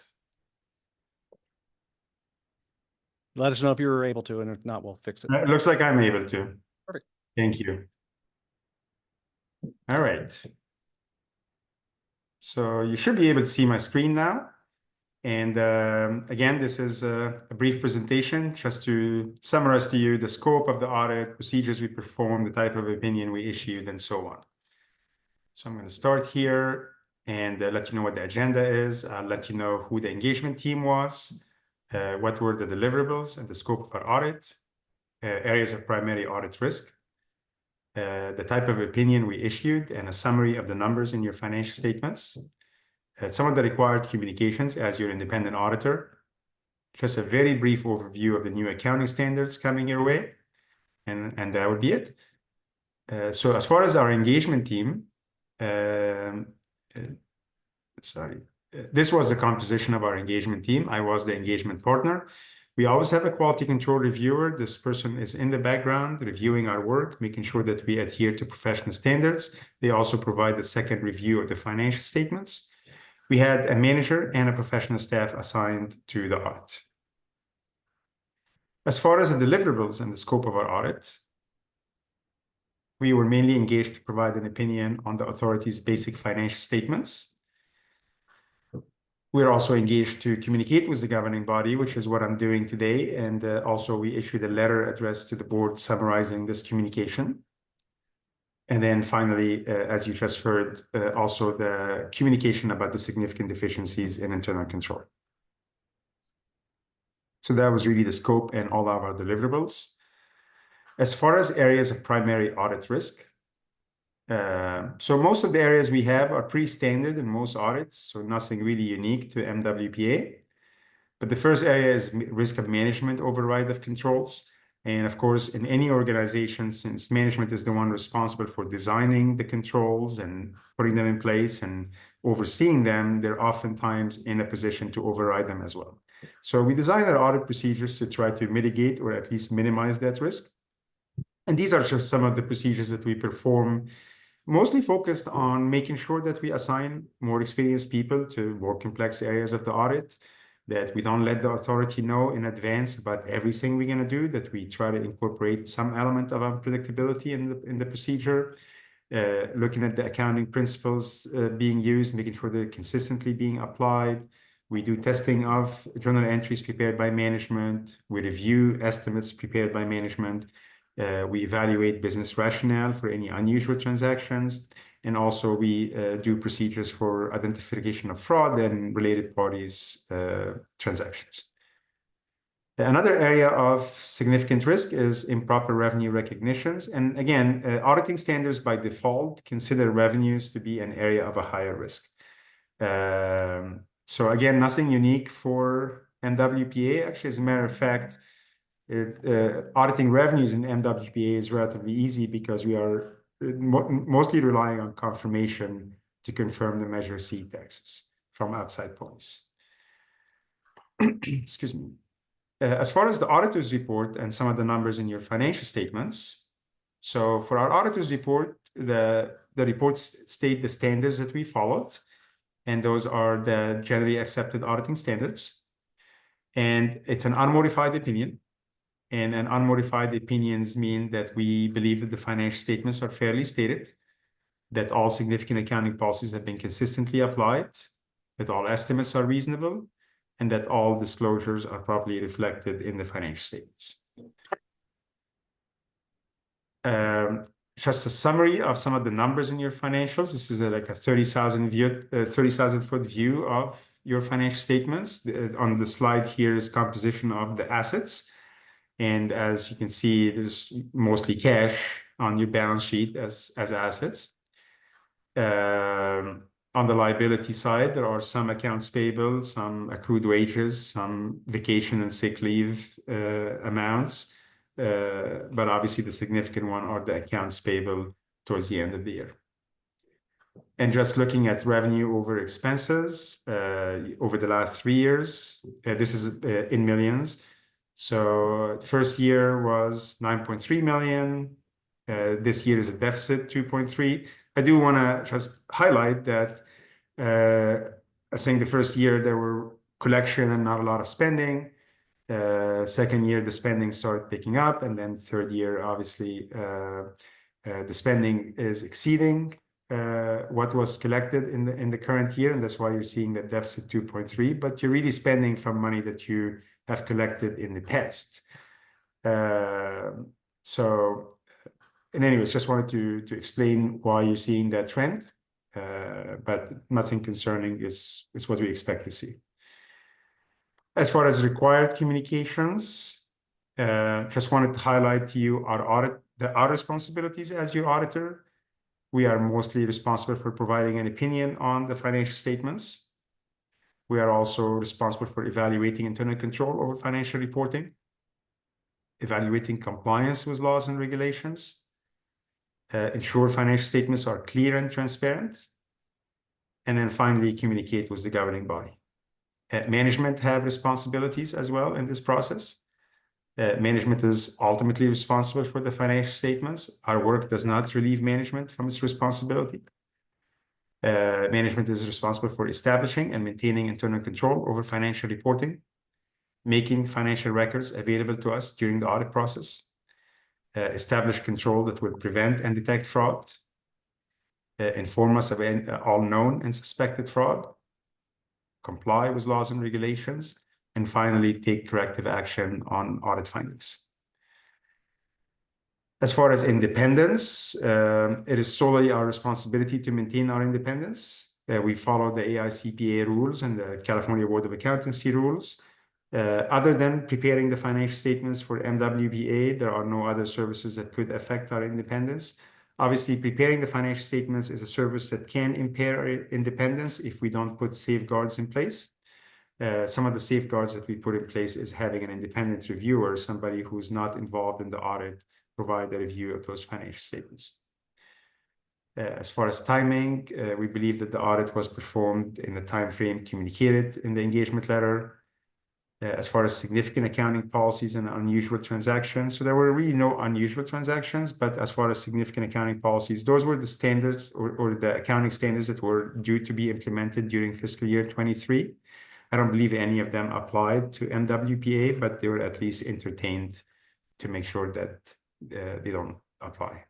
Let us know if you're able to, and if not, we'll fix it. It looks like I'm able to. Perfect. Thank you. All right. So you should be able to see my screen now. And again, this is a brief presentation just to summarize to you the scope of the audit, procedures we performed, the type of opinion we issued, and so on. So I'm going to start here and let you know what the agenda is. I'll let you know who the engagement team was, what were the deliverables and the scope of our audit, areas of primary audit risk, the type of opinion we issued, and a summary of the numbers in your financial statements. Some of the required communications as your independent auditor, just a very brief overview of the new accounting standards coming your way, and that would be it. So as far as our engagement team, this was the composition of our engagement team. I was the engagement partner. We always have a quality control reviewer. This person is in the background reviewing our work, making sure that we adhere to professional standards. They also provide a second review of the financial statements. We had a manager and a professional staff assigned to the audit. As far as the deliverables and the scope of our audit, we were mainly engaged to provide an opinion on the authority's basic financial statements. We're also engaged to communicate with the governing body, which is what I'm doing today. And also we issued a letter addressed to the board summarizing this communication. And then finally, as you just heard, also the communication about the significant deficiencies in internal control. So that was really the scope and all of our deliverables. As far as areas of primary audit risk, so most of the areas we have are pretty standard in most audits, so nothing really unique to MWPA. But the first area is risk of management override of controls. And of course, in any organization, since management is the one responsible for designing the controls and putting them in place and overseeing them, they're oftentimes in a position to override them as well. So we design our audit procedures to try to mitigate or at least minimize that risk. And these are just some of the procedures that we perform, mostly focused on making sure that we assign more experienced people to more complex areas of the audit, that we don't let the authority know in advance about everything we're going to do, that we try to incorporate some element of unpredictability in the procedure, looking at the accounting principles being used, making sure they're consistently being applied. We do testing of journal entries prepared by management. We review estimates prepared by management. We evaluate business rationale for any unusual transactions. And also we do procedures for identification of fraud and related parties transactions. Another area of significant risk is improper revenue recognitions. And again, auditing standards by default consider revenues to be an area of a higher risk. So again, nothing unique for MWPA. Actually, as a matter of fact, auditing revenues in MWPA is relatively easy because we are mostly relying on confirmation to confirm the Measure C taxes from outside parties. Excuse me. As far as the auditor's report and some of the numbers in your financial statements, So for our auditor's report, the reports state the standards that we followed, and those are the generally accepted auditing standards. And it's an unmodified opinion. And an unmodified opinions mean that we believe that the financial statements are fairly stated, that all significant accounting policies have been consistently applied, that all estimates are reasonable, and that all disclosures are properly reflected in the financial statements. Just a summary of some of the numbers in your financials. This is like a 30,000 foot view of your financial statements. On the slide here is composition of the assets. And as you can see, there's mostly cash on your balance sheet as assets. On the liability side, there are some accounts payable, some accrued wages, some vacation and sick leave amounts. But obviously the significant one are the accounts payable towards the end of the year. And just looking at revenue over expenses over the last 3 years, this is in millions. So the first year was 9.3 million. This year is a deficit 2.3. I do want to just highlight that I think the first year there were collection and not a lot of spending. Second year, the spending started picking up. And then third year, obviously, the spending is exceeding what was collected in the current year. And that's why you're seeing that deficit 2.3. But you're really spending from money that you have collected in the past. And anyways, just wanted to explain why you're seeing that trend. But nothing concerning is what we expect to see. As far as required communications, just wanted to highlight to you our responsibilities as your auditor. We are mostly responsible for providing an opinion on the financial statements. We are also responsible for evaluating internal control over financial reporting, evaluating compliance with laws and regulations, ensure financial statements are clear and transparent, and then finally communicate with the governing body. Management have responsibilities as well in this process. Management is ultimately responsible for the financial statements. Our work does not relieve management from its responsibility. Management is responsible for establishing and maintaining internal control over financial reporting, making financial records available to us during the audit process, establish control that will prevent and detect fraud, inform us of all known and suspected fraud, comply with laws and regulations, and finally take corrective action on audit findings. As far as independence, it is solely our responsibility to maintain our independence. We follow the AICPA rules and the California Board of Accountancy rules. Other than preparing the financial statements for MWBA, there are no other services that could affect our independence. Obviously, preparing the financial statements is a service that can impair our independence if we don't put safeguards in place. Some of the safeguards that we put in place is having an independent reviewer, somebody who's not involved in the audit, provide a review of those financial statements. As far as timing, we believe that the audit was performed in the time frame communicated in the engagement letter. As far as significant accounting policies and unusual transactions, so there were really no unusual transactions, but as far as significant accounting policies, those were the standards or the accounting standards that were due to be implemented during fiscal year 23. I don't believe any of them applied to MWPA, but they were at least entertained to make sure that they don't apply.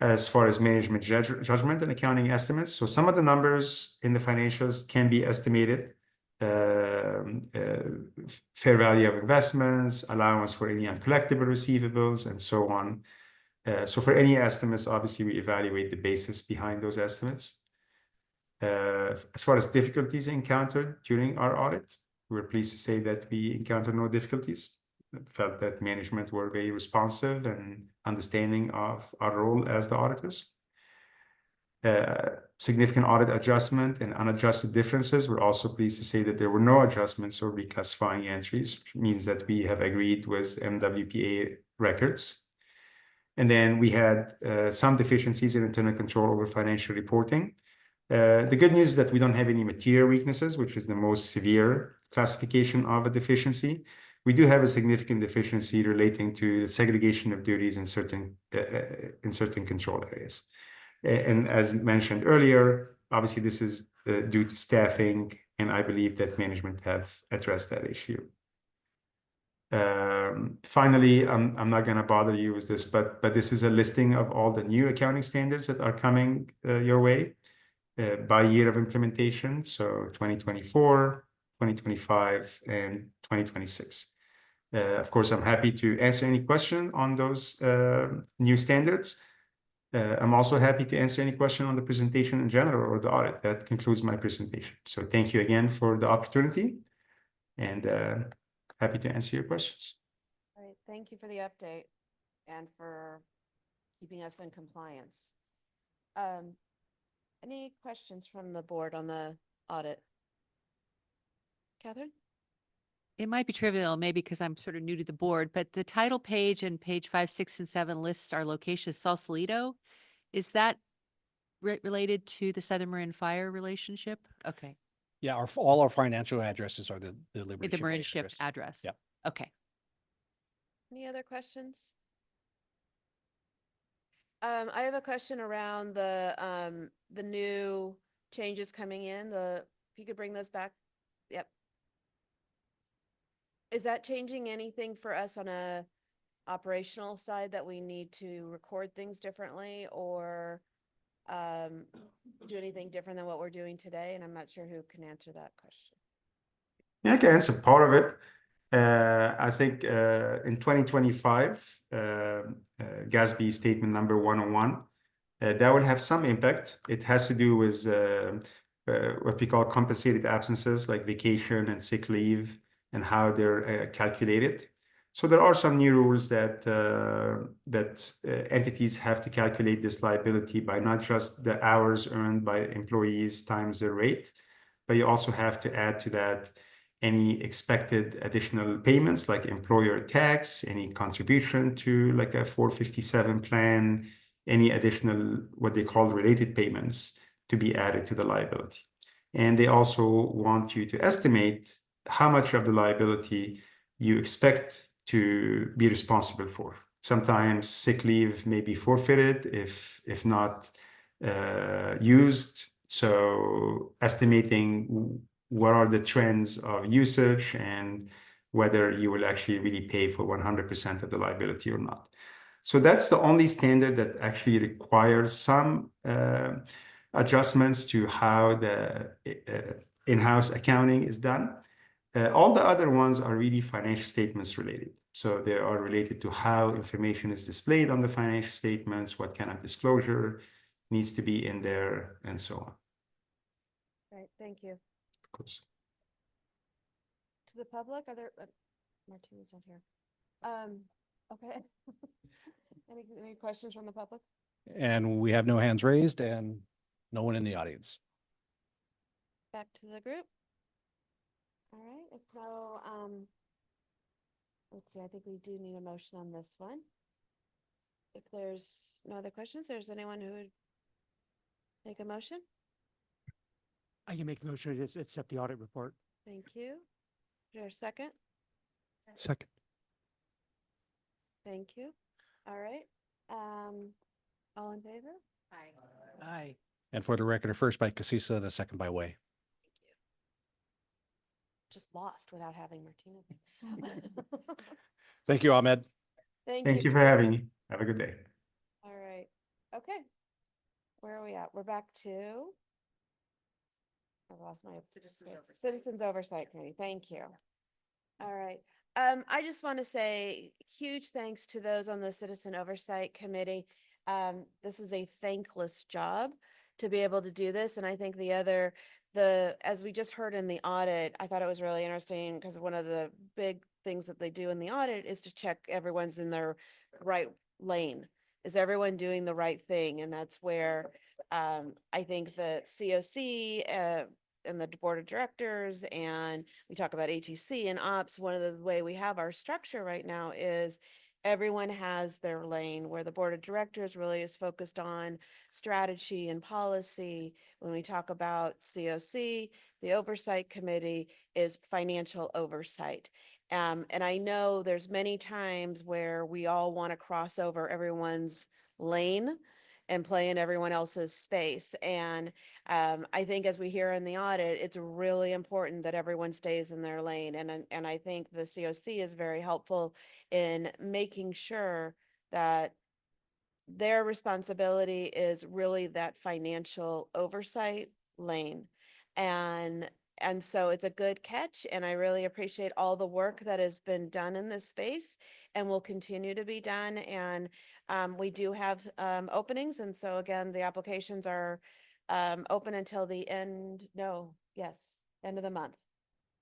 As far as management judgment and accounting estimates, so some of the numbers in the financials can be estimated. Fair value of investments, allowance for any uncollectible receivables, and so on. So for any estimates, obviously, we evaluate the basis behind those estimates. As far as difficulties encountered during our audit, we're pleased to say that we encountered no difficulties. Felt that management were very responsive and understanding of our role as the auditors. Significant audit adjustment and unadjusted differences. We're also pleased to say that there were no adjustments or reclassifying entries, which means that we have agreed with MWPA records. And then we had some deficiencies in internal control over financial reporting. The good news is that we don't have any material weaknesses, which is the most severe classification of a deficiency. we do have a significant deficiency relating to the segregation of duties in certain control areas. And as mentioned earlier, obviously this is due to staffing, and I believe that management have addressed that issue. Finally, I'm not going to bother you with this, but this is a listing of all the new accounting standards that are coming your way by year of implementation. So 2024, 2025, and 2026. Of course, I'm happy to answer any question on those new standards. I'm also happy to answer any question on the presentation in general or the audit. That concludes my presentation. So thank you again for the opportunity, and happy to answer your questions. All right, thank you for the update and for keeping us in compliance. Any questions from the board on the audit? Catherine? It might be trivial, maybe because I'm sort of new to the board, but the title page and page 5, 6, and 7 lists our location of Sausalito. Is that related to the Southern Marin Fire relationship? Okay. Yeah, all our financial addresses are the Liberty The Ship Marin address. Ship address. Yep. Okay. Any other questions? I have a question around the new changes coming in, if you could bring those back. Yep. Is that changing anything for us on a operational side that we need to record things differently or do anything different than what we're doing today? And I'm not sure who can answer that question. Yeah, I can answer part of it. I think in 2025, GASB statement number 101, that will have some impact. It has to do with what we call compensated absences, like vacation and sick leave, and how they're calculated. So there are some new rules that entities have to calculate this liability by not just the hours earned by employees times their rate, but you also have to add to that any expected additional payments like employer tax, any contribution to like a 457 plan, any additional what they call related payments to be added to the liability. And they also want you to estimate how much of the liability you expect to be responsible for. Sometimes sick leave may be forfeited if not used. So estimating what are the trends of usage and whether you will actually really pay for 100% of the liability or not. So that's the only standard that actually requires some adjustments to how the in-house accounting is done. All the other ones are really financial statements related. So they are related to how information is displayed on the financial statements, what kind of disclosure needs to be in there, and so on. Right, thank you. Of course. To the public, are there, Martina's not here. Okay. Any questions from the public? And we have no hands raised and no one in the audience. Back to the group. All right, if no, let's see, I think we do need a motion on this one. If there's no other questions, there's anyone who would make a motion? I can make the motion to accept the audit report. Thank you. Is there a second? Second. Thank you. All right. All in favor? Aye. Aye. And for the record, a first by Casissa and a second by Way. Thank you. Just lost without having Martina. Thank you, Ahmed. Thank you for having me. Have a good day. All right. Okay. Where are we at? We're back to. I lost my Citizens Oversight Committee. Thank you. All right. I just want to say huge thanks to those on the Citizen Oversight Committee. This is a thankless job to be able to do this. And I think as we just heard in the audit, I thought it was really interesting because one of the big things that they do in the audit is to check everyone's in their right lane. Is everyone doing the right thing? And that's where I think the COC and the board of directors, and we talk about ATC and ops. One of the way we have our structure right now is everyone has their lane, where the board of directors really is focused on strategy and policy. When we talk about COC, the oversight committee is financial oversight. And I know there's many times where we all want to cross over everyone's lane and play in everyone else's space. And I think as we hear in the audit, it's really important that everyone stays in their lane. And I think the COC is very helpful in making sure that their responsibility is really that financial oversight lane. And so it's a good catch, and I really appreciate all the work that has been done in this space and will continue to be done. And we do have openings, and so again, the applications are open until the end of the month,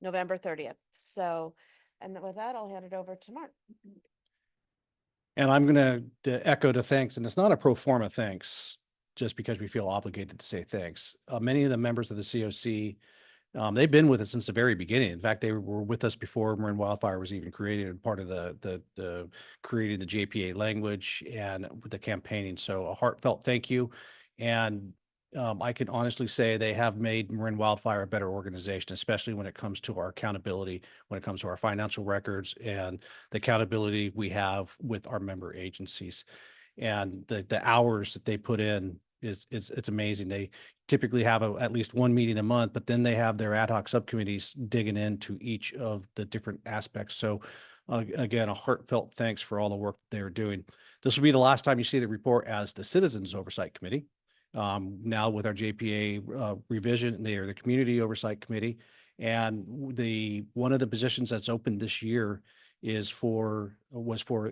November 30th. So, and with that, I'll hand it over to Mark. And I'm going to echo the thanks, and it's not a pro forma thanks, just because we feel obligated to say thanks. Many of the members of the COC, they've been with us since the very beginning. In fact, they were with us before Marin Wildfire was even created, and part of the creating the JPA language and with the campaigning. So a heartfelt thank you. And I can honestly say they have made Marin Wildfire a better organization, especially when it comes to our accountability, when it comes to our financial records and the accountability we have with our member agencies. And the hours that they put in it's amazing. They typically have at least one meeting a month, but then they have their ad hoc subcommittees digging into each of the different aspects. So again, a heartfelt thanks for all the work they're doing. This will be the last time you see the report as the Citizens Oversight Committee. Now with our JPA revision, they are the Community Oversight Committee. And one of the positions that's open this year was for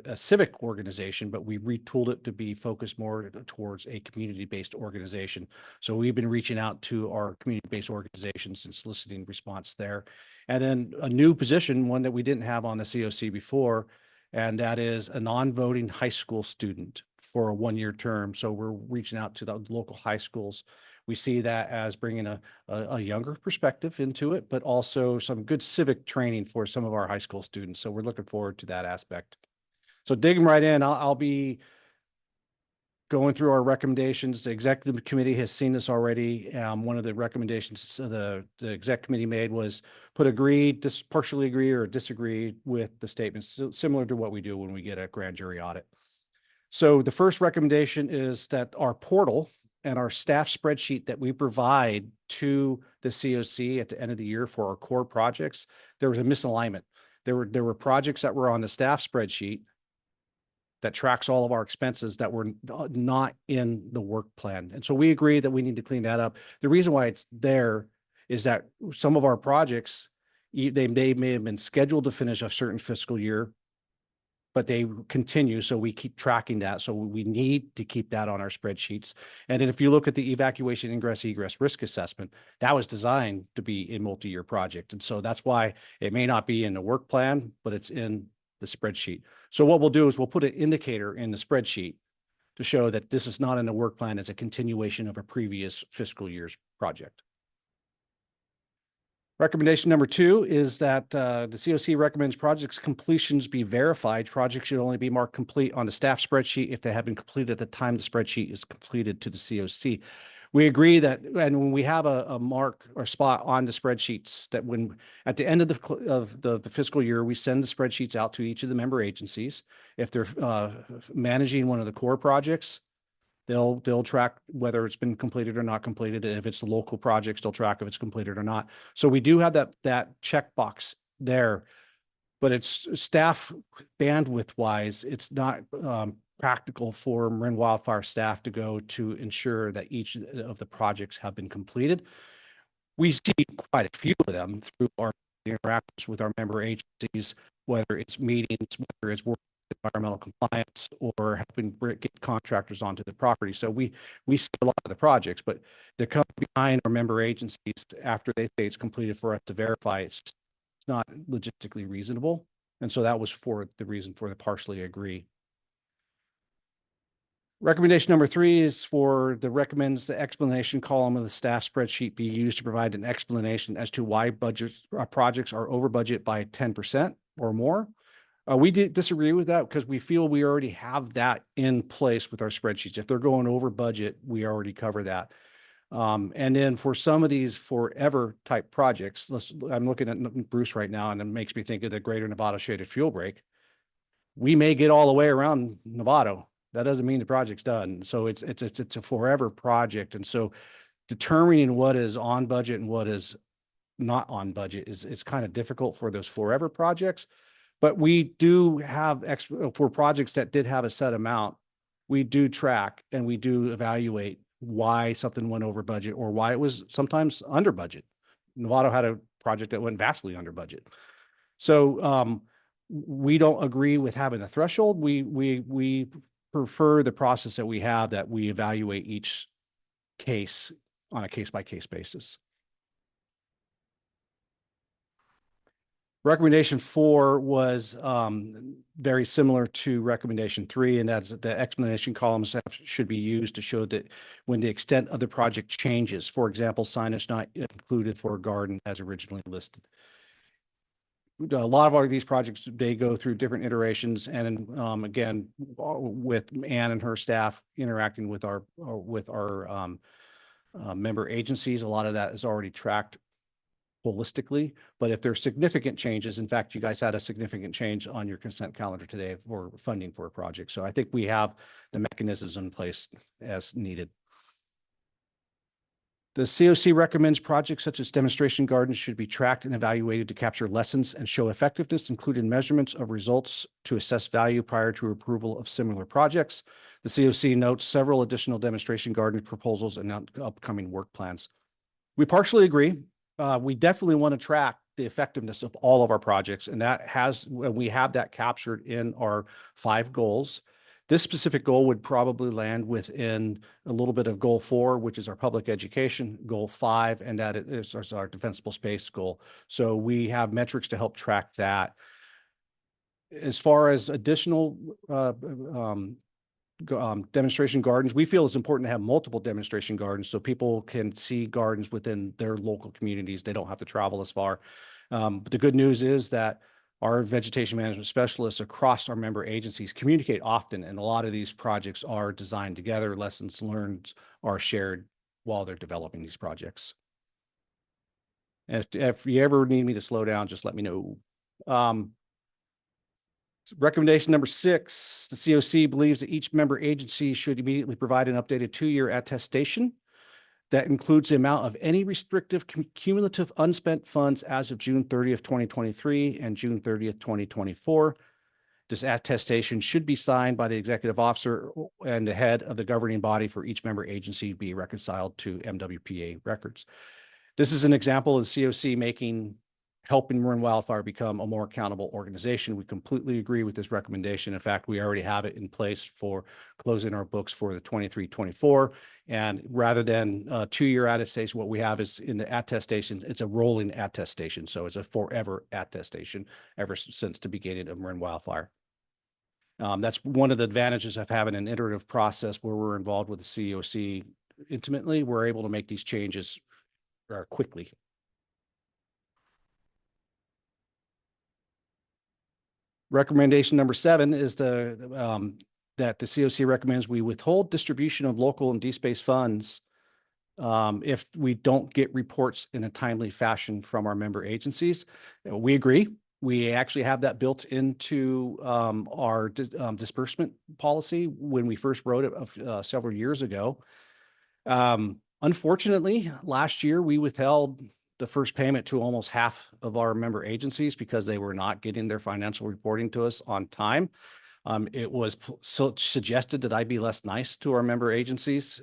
a civic organization, but we retooled it to be focused more towards a community-based organization. So we've been reaching out to our community-based organizations and soliciting response there. And then a new position, one that we didn't have on the COC before, and that is a non-voting high school student for a one-year term. So we're reaching out to the local high schools. We see that as bringing a younger perspective into it, but also some good civic training for some of our high school students. So we're looking forward to that aspect. So digging right in, I'll be going through our recommendations. The executive committee has seen this already. One of the recommendations the exec committee made was partially agree or disagree with the statements, similar to what we do when we get a grand jury audit. So the first recommendation is that our portal and our staff spreadsheet that we provide to the COC at the end of the year for our core projects, there was a misalignment. There were projects that were on the staff spreadsheet that tracks all of our expenses that were not in the work plan. And so we agree that we need to clean that up. The reason why it's there is that some of our projects, they may have been scheduled to finish a certain fiscal year, but they continue. So we keep tracking that. So we need to keep that on our spreadsheets. And then if you look at the evacuation, ingress, egress risk assessment, that was designed to be a multi-year project. And so that's why it may not be in the work plan, but it's in the spreadsheet. So what we'll do is we'll put an indicator in the spreadsheet to show that this is not in the work plan as a continuation of a previous fiscal year's project. Recommendation number 2 is that the COC recommends projects completions be verified. Projects should only be marked complete on the staff spreadsheet if they have been completed at the time the spreadsheet is completed to the COC. We agree that, and when we have a mark or spot on the spreadsheets, that when at the end of the fiscal year, we send the spreadsheets out to each of the member agencies. If they're managing one of the core projects, they'll track whether it's been completed or not completed. If it's the local projects, they'll track if it's completed or not. So we do have that checkbox there, but it's staff bandwidth wise, it's not practical for Marin Wildfire staff to go to ensure that each of the projects have been completed. We see quite a few of them through our interactions with our member agencies, whether it's meetings, whether it's work environmental compliance, or helping get contractors onto the property. So we see a lot of the projects, but they're coming behind our member agencies after they say it's completed for us to verify it's not logistically reasonable. And so that was for the reason for the partially agree. Recommendation number 3 is recommends the explanation column of the staff spreadsheet be used to provide an explanation as to why projects are over budget by 10% or more. We did disagree with that because we feel we already have that in place with our spreadsheets. If they're going over budget, we already cover that. And then for some of these forever type projects, I'm looking at Bruce right now, and it makes me think of the Greater Nevada Shaded Fuel Break. We may get all the way around Novato. That doesn't mean the project's done. So it's a forever project. And so determining what is on budget and what is not on budget is kind of difficult for those forever projects. But we do have for projects that did have a set amount, we do track and we do evaluate why something went over budget or why it was sometimes under budget. Novato had a project that went vastly under budget. So we don't agree with having a threshold. We prefer the process that we have, that we evaluate each case on a case-by-case basis. Recommendation 4 was very similar to recommendation 3, and that's the explanation columns should be used to show that when the extent of the project changes, for example, signage not included for a garden as originally listed. A lot of these projects, they go through different iterations, and again, with Ann and her staff interacting with our member agencies, a lot of that is already tracked holistically. But if there's significant changes, in fact, you guys had a significant change on your consent calendar today for funding for a project. So I think we have the mechanisms in place as needed. The COC recommends projects such as demonstration gardens should be tracked and evaluated to capture lessons and show effectiveness, including measurements of results to assess value prior to approval of similar projects. The COC notes several additional demonstration garden proposals and upcoming work plans. We partially agree. We definitely want to track the effectiveness of all of our projects, and we have that captured in our 5 goals. This specific goal would probably land within a little bit of goal 4, which is our public education, goal 5, and that is our defensible space goal. So we have metrics to help track that. As far as additional demonstration gardens, we feel it's important to have multiple demonstration gardens so people can see gardens within their local communities. They don't have to travel as far. But the good news is that our vegetation management specialists across our member agencies communicate often, and a lot of these projects are designed together. Lessons learned are shared while they're developing these projects. And if you ever need me to slow down, just let me know. Recommendation number 6, the COC believes that each member agency should immediately provide an updated 2-year attestation that includes the amount of any restrictive cumulative unspent funds as of June 30th, 2023 and June 30th, 2024. This attestation should be signed by the executive officer and the head of the governing body for each member agency to be reconciled to MWPA records. This is an example of the COC helping Marin Wildfire become a more accountable organization. We completely agree with this recommendation. In fact, we already have it in place for closing our books for the 23-24. And rather than a 2-year attestation, what we have is in the attestation, it's a rolling attestation. So it's a forever attestation ever since the beginning of Marin Wildfire. That's one of the advantages of having an iterative process where we're involved with the COC intimately. We're able to make these changes quickly. Recommendation number 7 is that the COC recommends we withhold distribution of local and DSpace funds if we don't get reports in a timely fashion from our member agencies. We agree. We actually have that built into our disbursement policy when we first wrote it several years ago. Unfortunately, last year we withheld the first payment to almost half of our member agencies because they were not getting their financial reporting to us on time. It was suggested that I be less nice to our member agencies.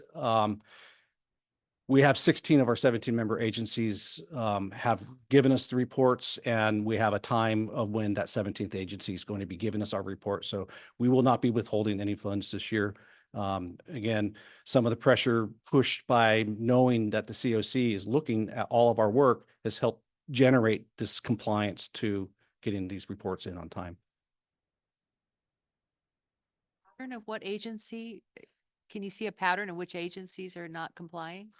We have 16 of our 17 member agencies have given us the reports, and we have a time of when that 17th agency is going to be giving us our report. So we will not be withholding any funds this year. Again, some of the pressure pushed by knowing that the COC is looking at all of our work has helped generate this compliance to getting these reports in on time. Pattern of what agency? Can you see a pattern of which agencies are not complying?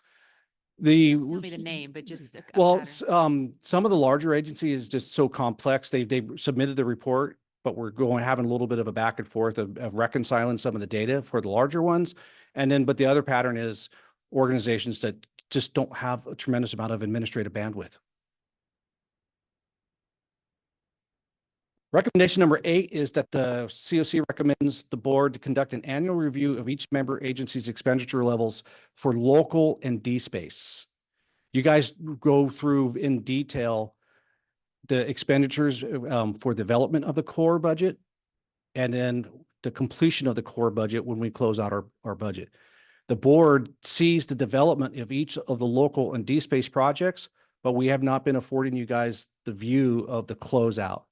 Tell me the name, but just well, pattern. some of the larger agencies is just so complex. They submitted the report, but we're having a little bit of a back and forth of reconciling some of the data for the larger ones. And then, but the other pattern is organizations that just don't have a tremendous amount of administrative bandwidth. Recommendation number 8 is that the COC recommends the board to conduct an annual review of each member agency's expenditure levels for local and D-space. You guys go through in detail the expenditures for development of the core budget and then the completion of the core budget when we close out our budget. The board sees the development of each of the local and D-space projects, but we have not been affording you guys the view of the closeout.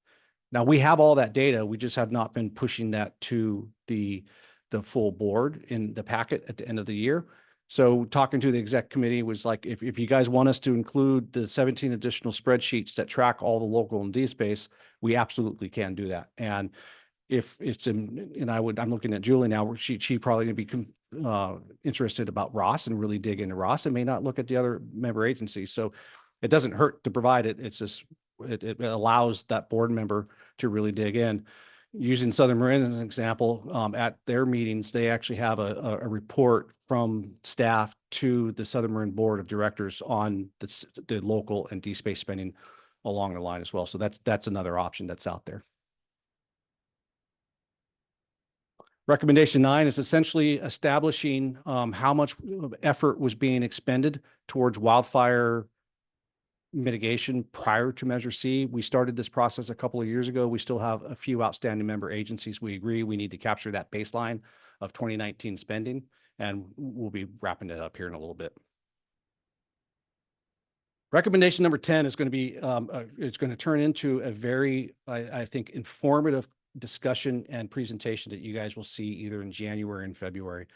Now, we have all that data. We just have not been pushing that to the full board in the packet at the end of the year. So talking to the exec committee was like, if you guys want us to include the 17 additional spreadsheets that track all the local and D-space, we absolutely can do that. And if it's in, and I'm looking at Julie now, she probably gonna be interested about Ross and really dig into Ross and may not look at the other member agencies. So it doesn't hurt to provide it. It's just, it allows that board member to really dig in. Using Southern Marin as an example, at their meetings, they actually have a report from staff to the Southern Marin Board of Directors on the local and D-space spending along the line as well. So that's another option that's out there. Recommendation 9 is essentially establishing how much effort was being expended towards wildfire mitigation prior to Measure C. We started this process a couple of years ago. We still have a few outstanding member agencies. We agree we need to capture that baseline of 2019 spending, and we'll be wrapping it up here in a little bit. Recommendation number 10 is going to be, it's going to turn into a very, I think, informative discussion and presentation that you guys will see either in January and February.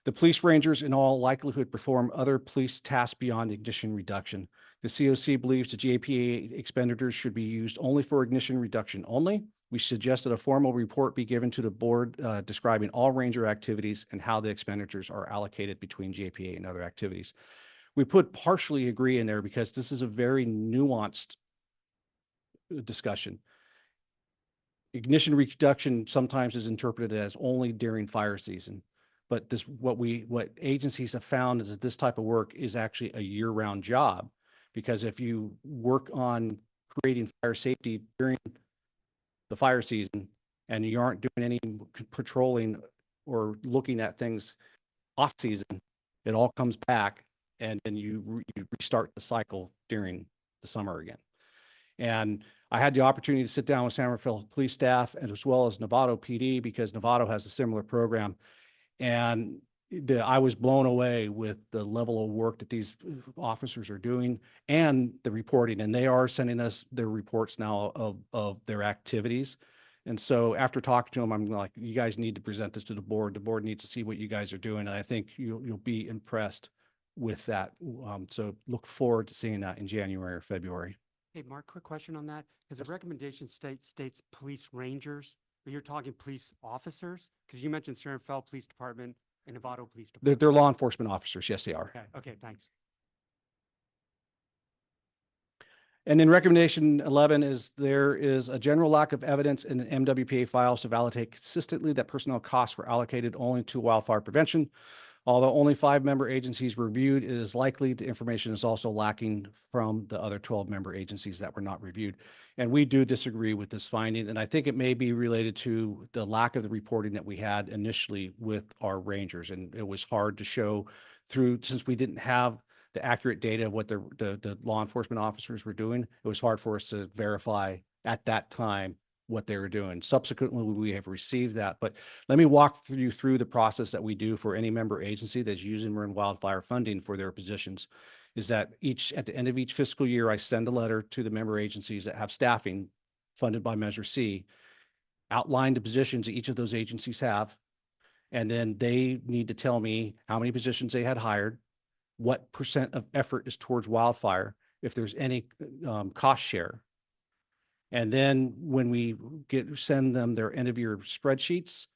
The police rangers in all likelihood perform other police tasks beyond ignition reduction. The COC believes the JPA expenditures should be used only for ignition reduction only. We suggest that a formal report be given to the board describing all ranger activities and how the expenditures are allocated between JPA and other activities. We put partially agree in there because this is a very nuanced discussion. Ignition reduction sometimes is interpreted as only during fire season. But this, what agencies have found is that this type of work is actually a year-round job, because if you work on creating fire safety during the fire season and you aren't doing any patrolling or looking at things off season, it all comes back and then you restart the cycle during the summer again. And I had the opportunity to sit down with San Rafael police staff and as well as Novato PD, because Novato has a similar program. And I was blown away with the level of work that these officers are doing and the reporting. And they are sending us their reports now of their activities. And so after talking to them, I'm like, you guys need to present this to the board. The board needs to see what you guys are doing. And I think you'll be impressed with that. So look forward to seeing that in January or February. Hey, Mark, quick question on that. Because the recommendation states police rangers, but you're talking police officers? Because you mentioned San Rafael Police Department and Novato Police Department. They're law enforcement officers. Yes, they are. Okay, thanks. And then recommendation 11 is there is a general lack of evidence in the MWPA files to validate consistently that personnel costs were allocated only to wildfire prevention. Although only 5 member agencies reviewed, it is likely the information is also lacking from the other 12 member agencies that were not reviewed. And we do disagree with this finding. And I think it may be related to the lack of the reporting that we had initially with our rangers. And it was hard to show through, since we didn't have the accurate data of what the law enforcement officers were doing, it was hard for us to verify at that time what they were doing. Subsequently, we have received that. But let me walk you through the process that we do for any member agency that's using Marin Wildfire funding for their positions. Is that at the end of each fiscal year, I send a letter to the member agencies that have staffing funded by Measure C, outline the positions each of those agencies have, and then they need to tell me how many positions they had hired, what % of effort is towards wildfire, if there's any cost share. And then when we send them their end of year spreadsheets,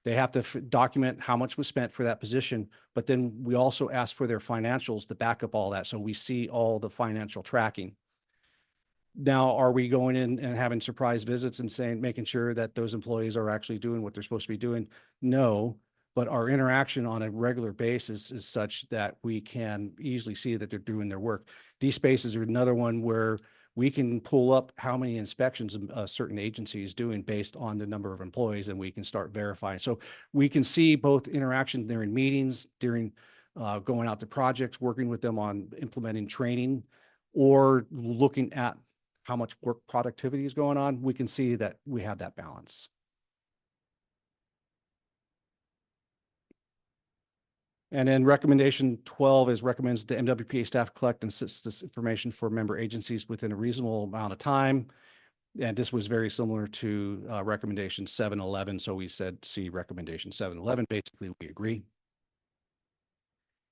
they have to document how much was spent for that position. But then we also ask for their financials to back up all that. So we see all the financial tracking. Now, are we going in and having surprise visits and saying, making sure that those employees are actually doing what they're supposed to be doing? No, but our interaction on a regular basis is such that we can easily see that they're doing their work. These spaces are another one where we can pull up how many inspections a certain agency is doing based on the number of employees, and we can start verifying. So we can see both interaction during meetings, during going out to projects, working with them on implementing training, or looking at how much work productivity is going on. We can see that we have that balance. And then recommendation 12 is recommends the MWPA staff collect and assist this information for member agencies within a reasonable amount of time. And this was very similar to recommendation 711. So we said, see recommendation 711. Basically, we agree.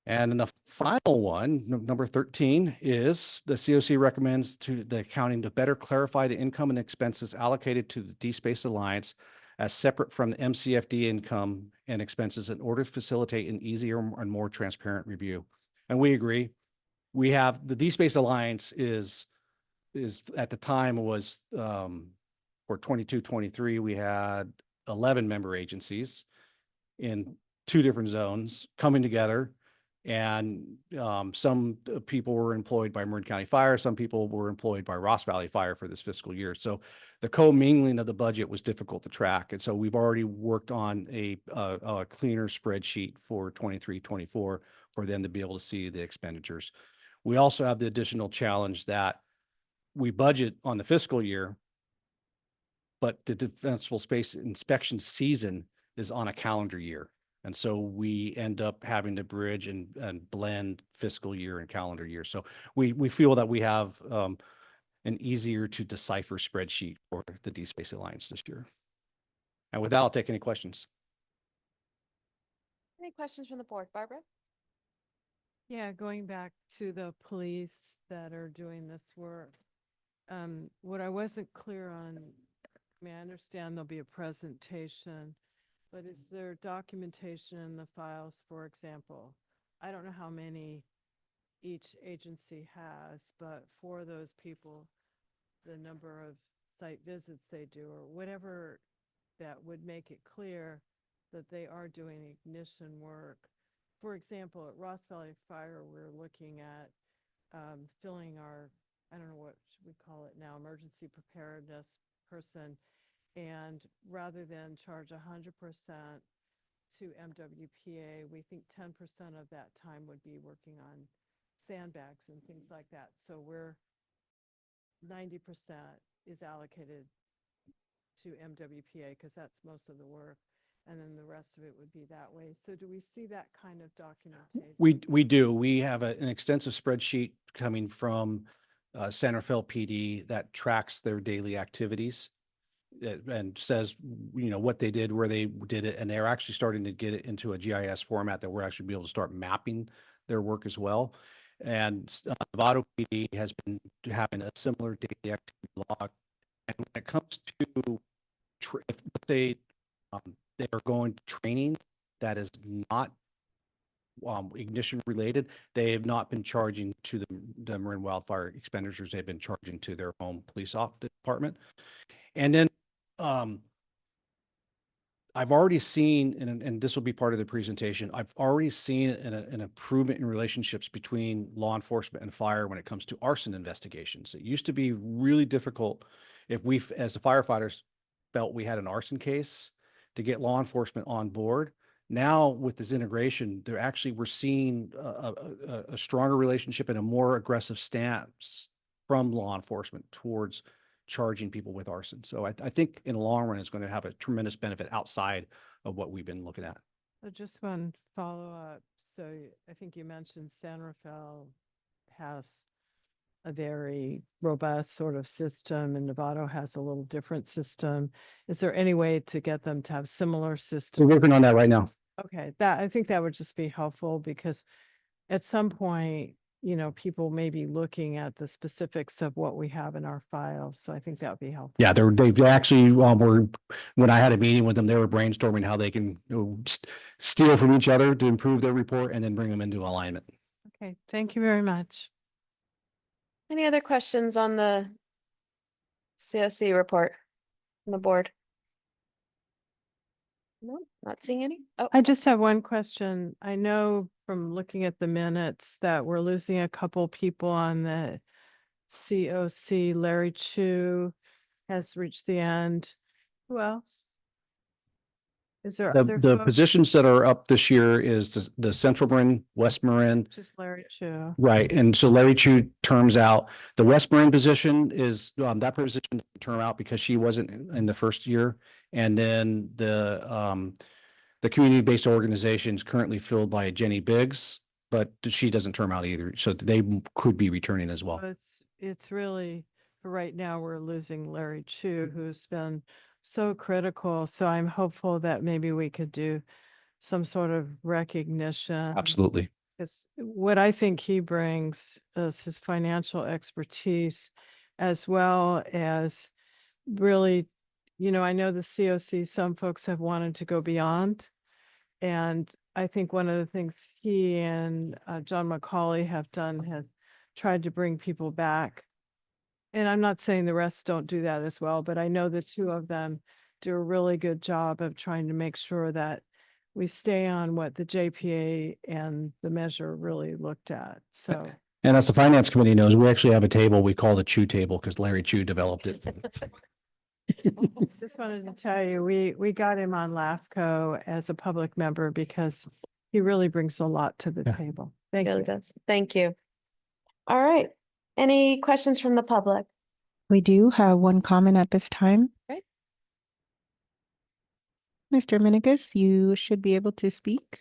And then the final one, number 13, is the COC recommends to the accounting to better clarify the income and expenses allocated to the DSpace Alliance as separate from the MCFD income and expenses in order to facilitate an easier and more transparent review. And we agree. We have the DSpace Alliance is at the time was for 22-23, we had 11 member agencies in 2 different zones coming together. And some people were employed by Marin County Fire. Some people were employed by Ross Valley Fire for this fiscal year. So the commingling of the budget was difficult to track. And so we've already worked on a cleaner spreadsheet for 23-24 for them to be able to see the expenditures. We also have the additional challenge that we budget on the fiscal year, but the defensible space inspection season is on a calendar year. And so we end up having to bridge and blend fiscal year and calendar year. So we feel that we have an easier to decipher spreadsheet for the DSpace Alliance this year. And with that, I'll take any questions. Any questions from the board? Barbara? Yeah, going back to the police that are doing this work. What I wasn't clear on, I mean, I understand there'll be a presentation, but is there documentation in the files, for example? I don't know how many each agency has, but for those people, the number of site visits they do or whatever that would make it clear that they are doing ignition work. For example, at Ross Valley Fire, we're looking at filling our, I don't know what should we call it now, emergency preparedness person. And rather than charge 100% to MWPA, we think 10% of that time would be working on sandbags and things like that. So we're 90% is allocated to MWPA because that's most of the work. And then the rest of it would be that way. So do we see that kind of documentation? We do. We have an extensive spreadsheet coming from San Rafael PD that tracks their daily activities and says, you know, what they did, where they did it. And they're actually starting to get it into a GIS format that we're actually be able to start mapping their work as well. And Novato PD has been having a similar daily activity log. And when it comes to if they are going to training that is not ignition related, they have not been charging to the Marin Wildfire expenditures. They've been charging to their home police department. And then I've already seen, and this will be part of the presentation, I've already seen an improvement in relationships between law enforcement and fire when it comes to arson investigations. It used to be really difficult if we, as the firefighters, felt we had an arson case to get law enforcement on board. Now with this integration, we're seeing a stronger relationship and a more aggressive stance from law enforcement towards charging people with arson. So I think in the long run, it's going to have a tremendous benefit outside of what we've been looking at. Just one follow-up. So I think you mentioned San Rafael has a very robust sort of system and Novato has a little different system. Is there any way to get them to have similar systems? We're working on that right now. Okay, I think that would just be helpful because at some point, you know, people may be looking at the specifics of what we have in our files. So I think that would be helpful. Yeah, they've actually were, when I had a meeting with them, they were brainstorming how they can steal from each other to improve their report and then bring them into alignment. Okay, thank you very much. Any other questions on the COC report on the board? No, not seeing any. Oh, I just have one question. I know from looking at the minutes that we're losing a couple people on the COC. Larry Chu has reached the end. Who else? Is there other The folks? positions that are up this year is the Central Marin, West Marin. Just Larry Chu. Right. And so Larry Chu terms out. The West Marin position is, that position didn't term out because she wasn't in the first year. And then the community-based organization is currently filled by Jenny Biggs, but she doesn't term out either. So they could be returning as well. It's really, for right now, we're losing Larry Chu, who's been so critical. So I'm hopeful that maybe we could do some sort of recognition. Absolutely. Because what I think he brings is his financial expertise, as well as really, I know the COC, some folks have wanted to go beyond. And I think one of the things he and John McCauley have done has tried to bring people back. And I'm not saying the rest don't do that as well, but I know the two of them do a really good job of trying to make sure that we stay on what the JPA and the measure really looked at. So. And as the finance committee knows, we actually have a table we call the Chu table because Larry Chu developed it. Just wanted to tell you, we got him on LAFCO as a public member because he really brings a lot to the table. Thank really you. does. Thank you. All right. Any questions from the public? We do have one comment at this time. Right. Mr. Minikis, you should be able to speak.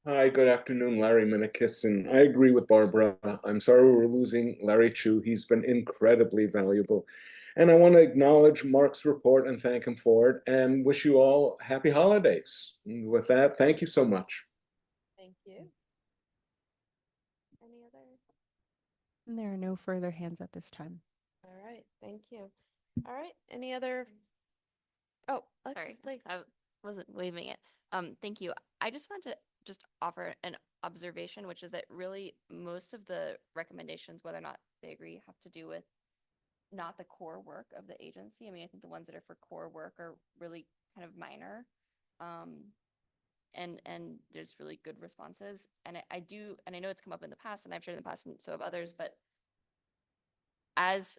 Hi, good afternoon, Larry Minikis, and I agree with Barbara. I'm sorry we're losing Larry Chu. He's been incredibly valuable. And I want to acknowledge Mark's report and thank him for it and wish you all happy holidays. And with that, thank you so much. Thank you. Any other? And there are no further hands at this time. All right. Thank you. All right. Any other? Oh, Sorry, Alexis, please. I wasn't waving it. Thank you. I just want to just offer an observation, which is that really most of the recommendations, whether or not they agree, have to do with not the core work of the agency. I mean, I think the ones that are for core work are really kind of minor. And there's really good responses. And I do, and I know it's come up in the past, and I've shared in the past, and so have others, but as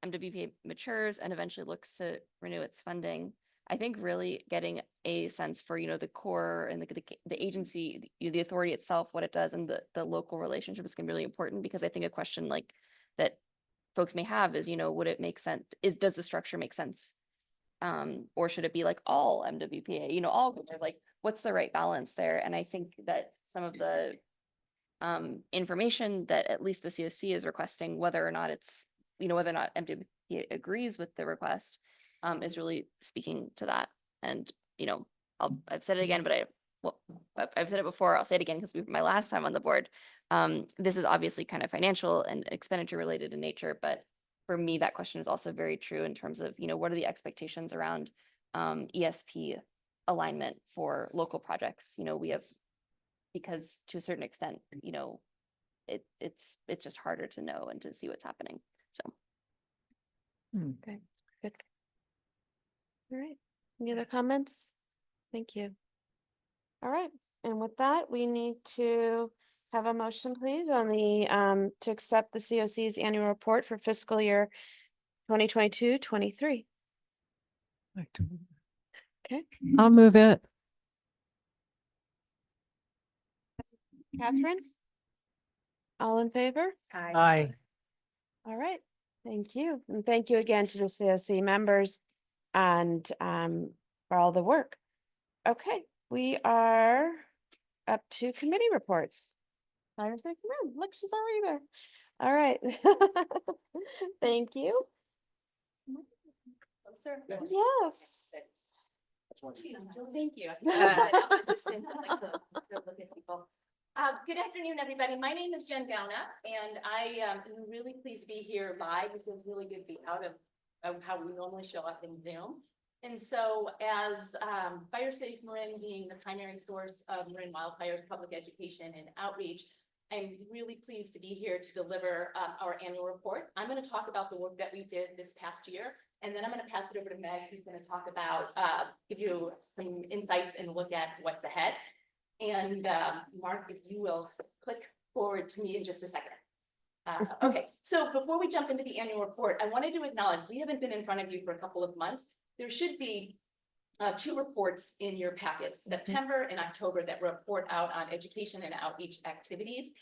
MWPA matures and eventually looks to renew its funding, I think really getting a sense for, the core and the agency, the authority itself, what it does, and the local relationship is going to be really important, because I think a question like that folks may have is, would it make sense? Does the structure make sense? Or should it be like all MWPA, all, like, what's the right balance there? And I think that some of the information that at least the COC is requesting, whether or not it's, whether or not MWPA agrees with the request, is really speaking to that. And, I've said it again, but I've said it before, I'll say it again, because my last time on the board, this is obviously kind of financial and expenditure related in nature, but for me, that question is also very true in terms of, what are the expectations around ESP alignment for local projects? We have, because to a certain extent, it's just harder to know and to see what's happening. So. Okay, good. All right. Any other comments? Thank you. All right. And with that, we need to have a motion, please, on the to accept the COC's annual report for fiscal year 2022-23. Okay, I'll move it. Catherine? All in favor? Aye. All right. Thank you. And thank you again to the COC members and for all the work. Okay, we are up to committee reports. Fire safety room. Look, she's already there. All right. Thank you. Yes. Thank you. Good afternoon, everybody. My name is Jen Gauna, and I am really pleased to be here live. It feels really good to be out of how we normally show up in Zoom. And so as Fire Safe Marin being the primary source of Marin Wildfire's public education and outreach, I'm really pleased to be here to deliver our annual report. I'm going to talk about the work that we did this past year, and then I'm going to pass it over to Meg, who's going to talk about, give you some insights and look at what's ahead. And Mark, if you will click forward to me in just a second. Okay, so before we jump into the annual report, I wanted to acknowledge we haven't been in front of you for a couple of months. There should be 2 reports in your packets, September and October, that report out on education and outreach activities.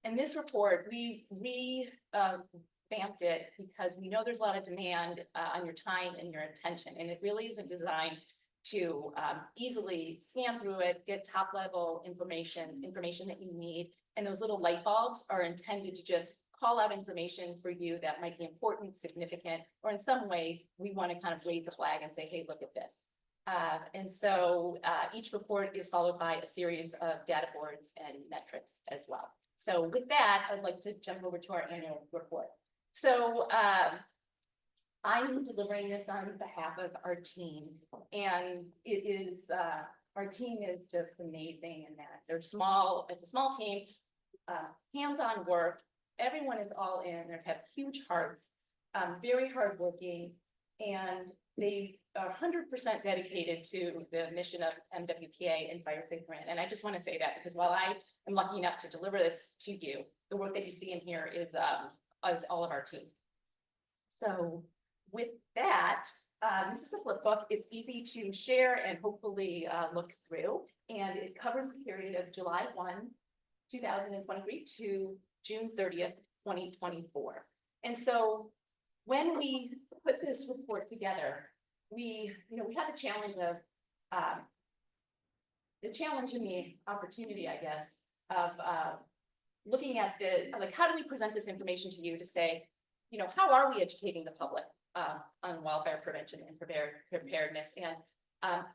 And this report, we revamped it because we know there's a lot of demand on your time and your attention, and it really isn't designed to easily scan through it, get top level information that you need. And those little light bulbs are intended to just call out information for you that might be important, significant, or in some way, we want to kind of raise the flag and say, hey, look at this. And so each report is followed by a series of data boards and metrics as well. So with that, I'd like to jump over to our annual report. So I'm delivering this on behalf of our team, and it is, our team is just amazing in that they're small, it's a small team, hands-on work. Everyone is all in, they have huge hearts, very hardworking, and they are 100% dedicated to the mission of MWPA and Fire Safe Marin. And I just want to say that because while I am lucky enough to deliver this to you, the work that you see in here is all of our team. So with that, this is a flip book. It's easy to share and hopefully look through. And it covers the period of July 1, 2023 to June 30th, 2024. And so when we put this report together, we had the challenge of and the opportunity, I guess, of looking at how do we present this information to you to say, how are we educating the public on wildfire prevention and preparedness, and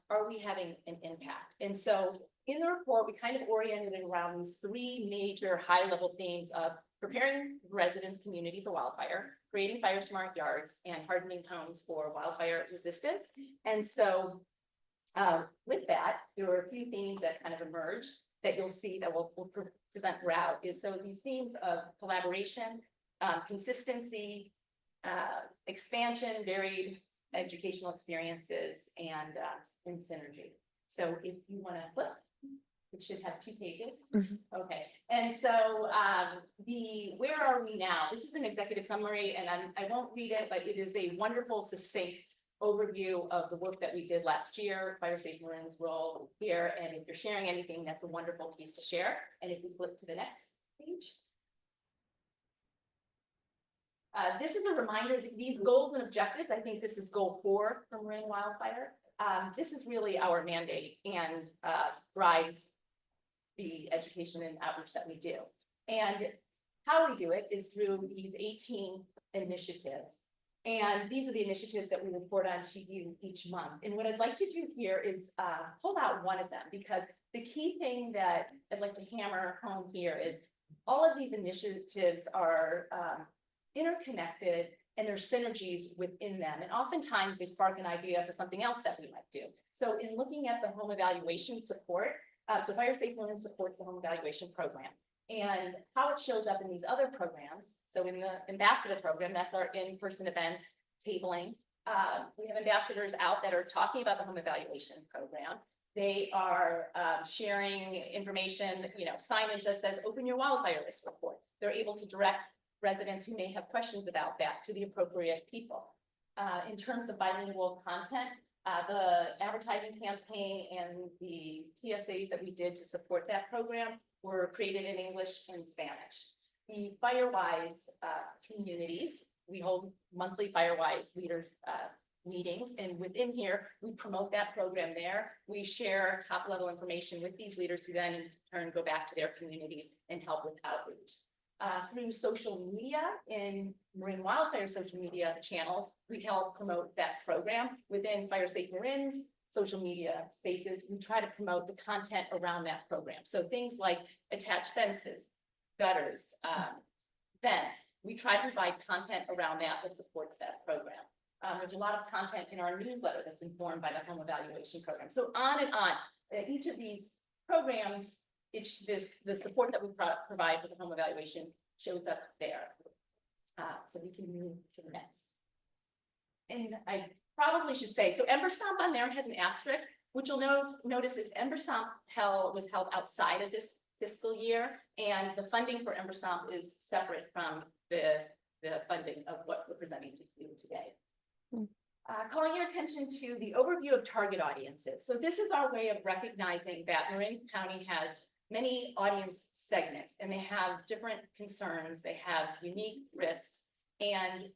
are we having an impact? And so in the report, we kind of oriented it around these 3 major high-level themes of preparing residents' community for wildfire, creating fire smart yards, and hardening homes for wildfire resistance. And so with that, there were a few themes that kind of emerged that you'll see that we'll present throughout. So these themes of collaboration, consistency, expansion, varied educational experiences, and synergy. So if you want to flip, it should have 2 pages. Okay, and so where are we now? This is an executive summary, and I won't read it, but it is a wonderful, succinct overview of the work that we did last year, Fire Safe Marin's role here, and if you're sharing anything, that's a wonderful piece to share. And if we flip to the next page. This is a reminder that these goals and objectives, I think this is goal 4 for Marin Wildfire. This is really our mandate and drives the education and outreach that we do. And how we do it is through these 18 initiatives. And these are the initiatives that we report on to you each month. And what I'd like to do here is pull out one of them, because the key thing that I'd like to hammer home here is all of these initiatives are interconnected, and there's synergies within them. And oftentimes they spark an idea for something else that we might do. So in looking at the home evaluation support, so Fire Safe Marin supports the home evaluation program. And how it shows up in these other programs, so in the ambassador program, that's our in-person events, tabling. We have ambassadors out that are talking about the home evaluation program. They are sharing information, signage that says open your wildfire risk report. They're able to direct residents who may have questions about that to the appropriate people. In terms of bilingual content, the advertising campaign and the PSAs that we did to support that program were created in English and Spanish. The FireWise communities, we hold monthly FireWise leaders meetings, and within here, we promote that program there. We share top level information with these leaders who then in turn go back to their communities and help with outreach. Through social media, in Marin Wildfire social media channels, we help promote that program. Within Fire Safe Marin's social media spaces, we try to promote the content around that program. So things like attached fences, gutters, vents, we try to provide content around that supports that program. There's a lot of content in our newsletter that's informed by the home evaluation program. So on and on. Each of these programs the support that we provide for the home evaluation shows up there. So we can move to the next. And I probably should say, so Ember Stomp on there has an asterisk, which you'll notice is Ember Stomp was held outside of this fiscal year, and the funding for Ember Stomp is separate from the funding of what we're presenting to you today. Calling your attention to the overview of target audiences. So this is our way of recognizing that Marin County has many audience segments, and they have different concerns, they have unique risks, and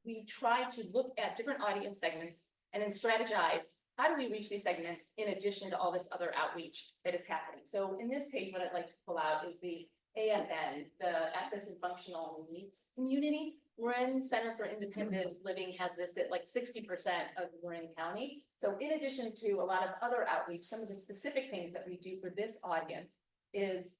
we try to look at different audience segments and then strategize how do we reach these segments in addition to all this other outreach that is happening. So in this page, what I'd like to pull out is the AFN, the Access and Functional Needs Community. Marin Center for Independent Living has this at like 60% of Marin County. So in addition to a lot of other outreach, some of the specific things that we do for this audience is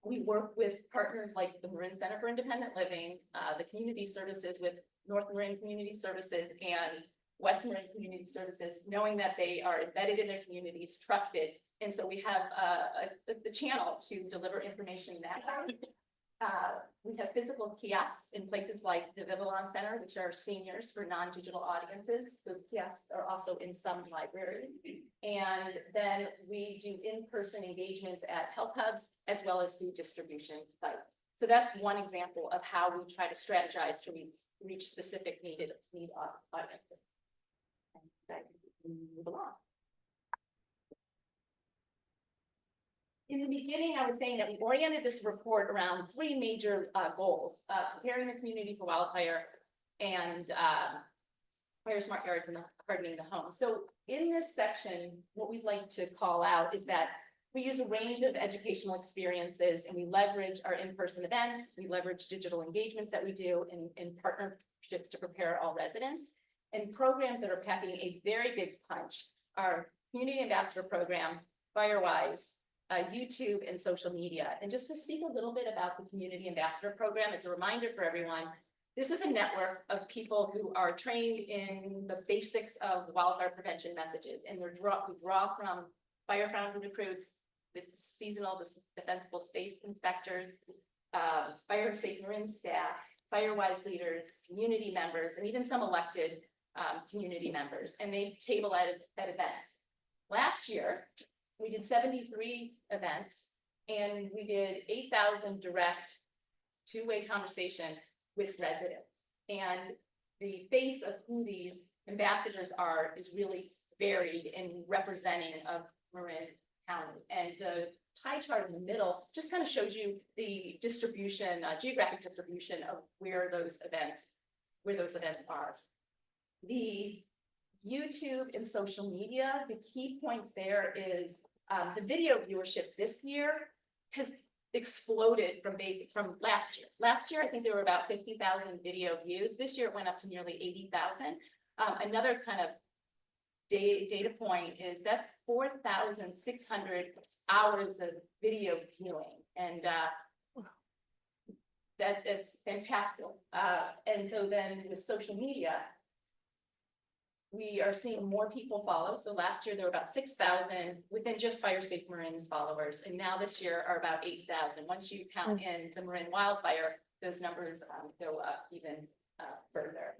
we work with partners like the Marin Center for Independent Living, the community services with North Marin Community Services and West Marin Community Services, knowing that they are embedded in their communities, trusted. And so we have the channel to deliver information that way. We have physical kiosks in places like the Vivillon Center, which are seniors for non-digital audiences. Those kiosks are also in some libraries. And then we do in-person engagements at health hubs, as well as food distribution sites. So that's one example of how we try to strategize to reach specific need audiences. Move along. In the beginning, I was saying that we oriented this report around three major goals: preparing the community for wildfire, and fire smart yards, and hardening the home. So in this section, what we'd like to call out is that we use a range of educational experiences, and we leverage our in-person events, we leverage digital engagements that we do in partnerships to prepare all residents, and programs that are packing a very big punch: our community ambassador program, Firewise, YouTube, and social media. And just to speak a little bit about the community ambassador program as a reminder for everyone, this is a network of people who are trained in the basics of wildfire prevention messages, and we draw from firefighter recruits, the seasonal defensible space inspectors, fire safe Marin staff, Firewise leaders, community members, and even some elected community members, and they table at events. Last year, we did 73 events, and we did 8,000 direct two-way conversation with residents. And the face of who these ambassadors are is really varied and representing of Marin County. And the pie chart in the middle just kind of shows you the distribution, geographic distribution of where those events are. The YouTube and social media, the key points there is the video viewership this year has exploded from last year. Last year, I think there were about 50,000 video views. This year, it went up to nearly 80,000. Another kind of data point is that's 4,600 hours of video viewing, and that's fantastic. And so then with social media, we are seeing more people follow. So last year there were about 6,000 within just Fire Safe Marin's followers, and now this year are about 8,000. Once you count in the Marin Wildfire, those numbers go up even further.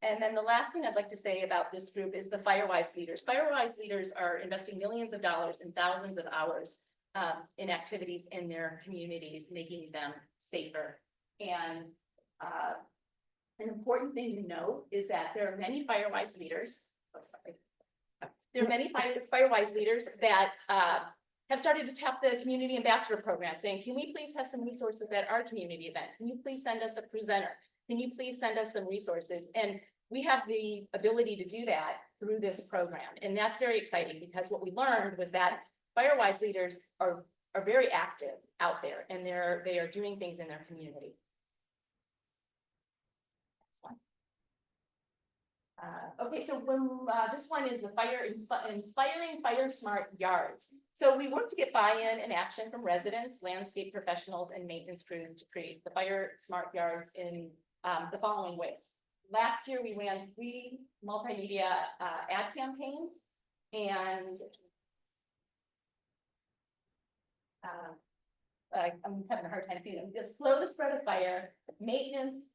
And then the last thing I'd like to say about this group is the Firewise leaders. Firewise leaders are investing millions of dollars and thousands of hours in activities in their communities, making them safer. And an important thing to note is that there are many Firewise leaders. There are many Firewise leaders that have started to tap the community ambassador program, saying, can we please have some resources at our community event? Can you please send us a presenter? Can you please send us some resources? And we have the ability to do that through this program. And that's very exciting, because what we learned was that Firewise leaders are very active out there, and they are doing things in their community. Okay, so when this one is the inspiring fire smart yards. So we work to get buy-in and action from residents, landscape professionals, and maintenance crews to create the fire smart yards in the following ways. Last year, we ran 3 multimedia ad campaigns, and I'm having a hard time seeing them, just slow the spread of fire, maintenance,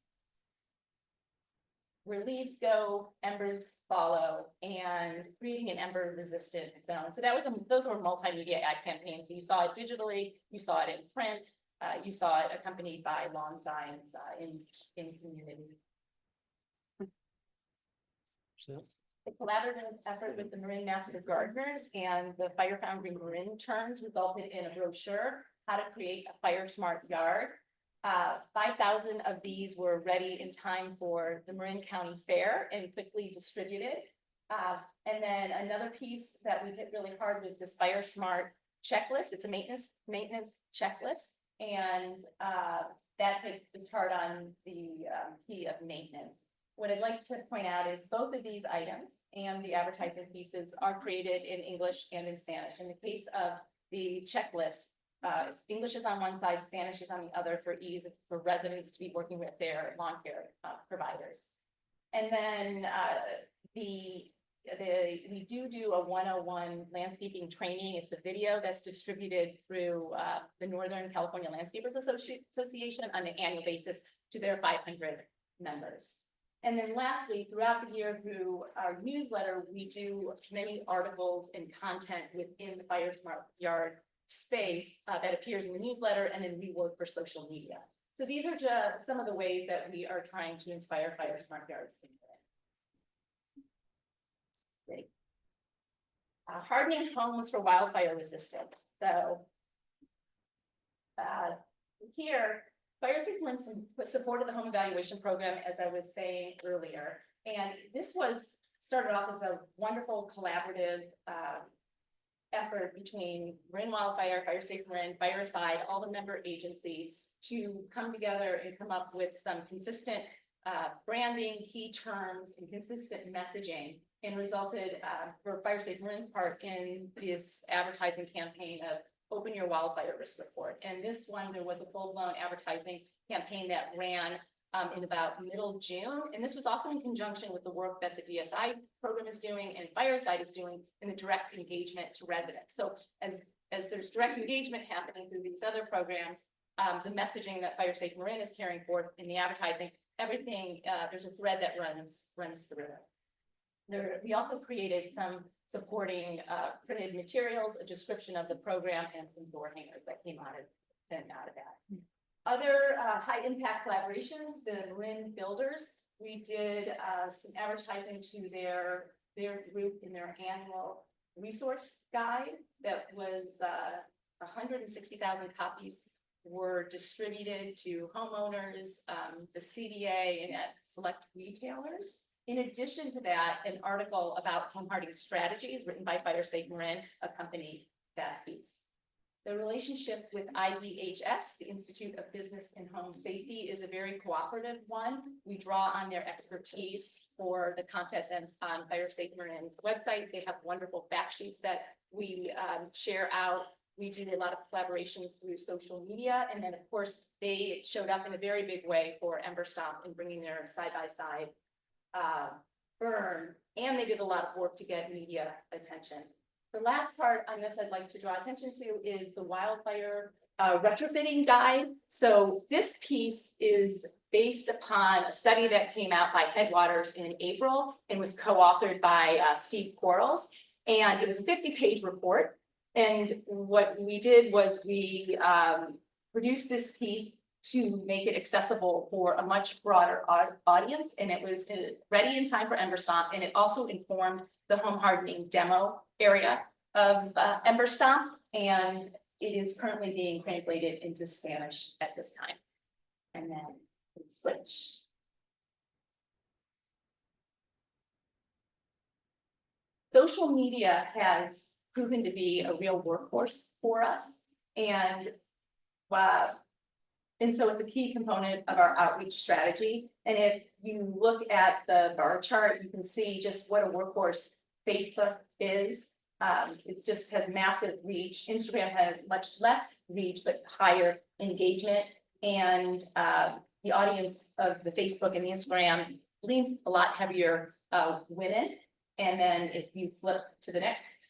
where leaves go, embers follow, and creating an ember resistant zone. So that was those were multimedia ad campaigns. So you saw it digitally, you saw it in print, you saw it accompanied by lawn signs in community. A collaborative effort with the Marin Master Gardeners and the Fire Foundry Marin Terms resulted in a brochure, How to Create a Fire Smart Yard. 5,000 of these were ready in time for the Marin County Fair and quickly distributed. And then another piece that we hit really hard was this Fire Smart checklist. It's a maintenance checklist, and that hit is hard on the key of maintenance. What I'd like to point out is both of these items and the advertising pieces are created in English and in Spanish. In the case of the checklist, English is on one side, Spanish is on the other for ease for residents to be working with their lawn care providers. And then we do a 101 landscaping training. It's a video that's distributed through the Northern California Landscapers Association on an annual basis to their 500 members. And then lastly, throughout the year through our newsletter, we do many articles and content within the Fire Smart Yard space that appears in the newsletter, and then we work for social media. So these are just some of the ways that we are trying to inspire Fire Smart Yards. Great. Hardening homes for wildfire resistance. So here, Fire Safe Marin supported the home evaluation program, as I was saying earlier, and this was started off as a wonderful collaborative effort between Marin Wildfire, Fire Safe Marin, Fire Aside, all the member agencies to come together and come up with some consistent branding, key terms, and consistent messaging, and resulted for Fire Safe Marin's part in this advertising campaign of Open Your Wildfire Risk Report. And this one, there was a full-blown advertising campaign that ran in about middle June. And this was also in conjunction with the work that the DSI program is doing and Fireside is doing in the direct engagement to residents. So as there's direct engagement happening through these other programs, the messaging that Fire Safe Marin is carrying forth in the advertising, everything, there's a thread that runs through it. We also created some supporting printed materials, a description of the program, and some door hangers that came out of that. Other high impact collaborations, the Marin Builders, we did some advertising to their group in their annual resource guide that was 160,000 copies were distributed to homeowners, the CDA, and at select retailers. In addition to that, an article about home hardening strategies written by Fire Safe Marin accompanied that piece. The relationship with IBHS, the Institute of Business and Home Safety, is a very cooperative one. We draw on their expertise for the content that's on Fire Safe Marin's website. They have wonderful fact sheets that we share out. We do a lot of collaborations through social media. And then of course, they showed up in a very big way for Ember Stomp in bringing their side-by-side burn. And they did a lot of work to get media attention. The last part on this I'd like to draw attention to is the wildfire retrofitting guide. So this piece is based upon a study that came out by Headwaters in April and was co-authored by Steve Quarles. And it was a 50-page report. And what we did was we produced this piece to make it accessible for a much broader audience. And it was ready in time for Ember Stomp. And it also informed the home hardening demo area of Ember Stomp. And it is currently being translated into Spanish at this time. And then switch. Social media has proven to be a real workhorse for us. And so it's a key component of our outreach strategy. And if you look at the bar chart, you can see just what a workhorse Facebook is. It just has massive reach. Instagram has much less reach, but higher engagement. And the audience of the Facebook and the Instagram leans a lot heavier women. And then if you flip to the next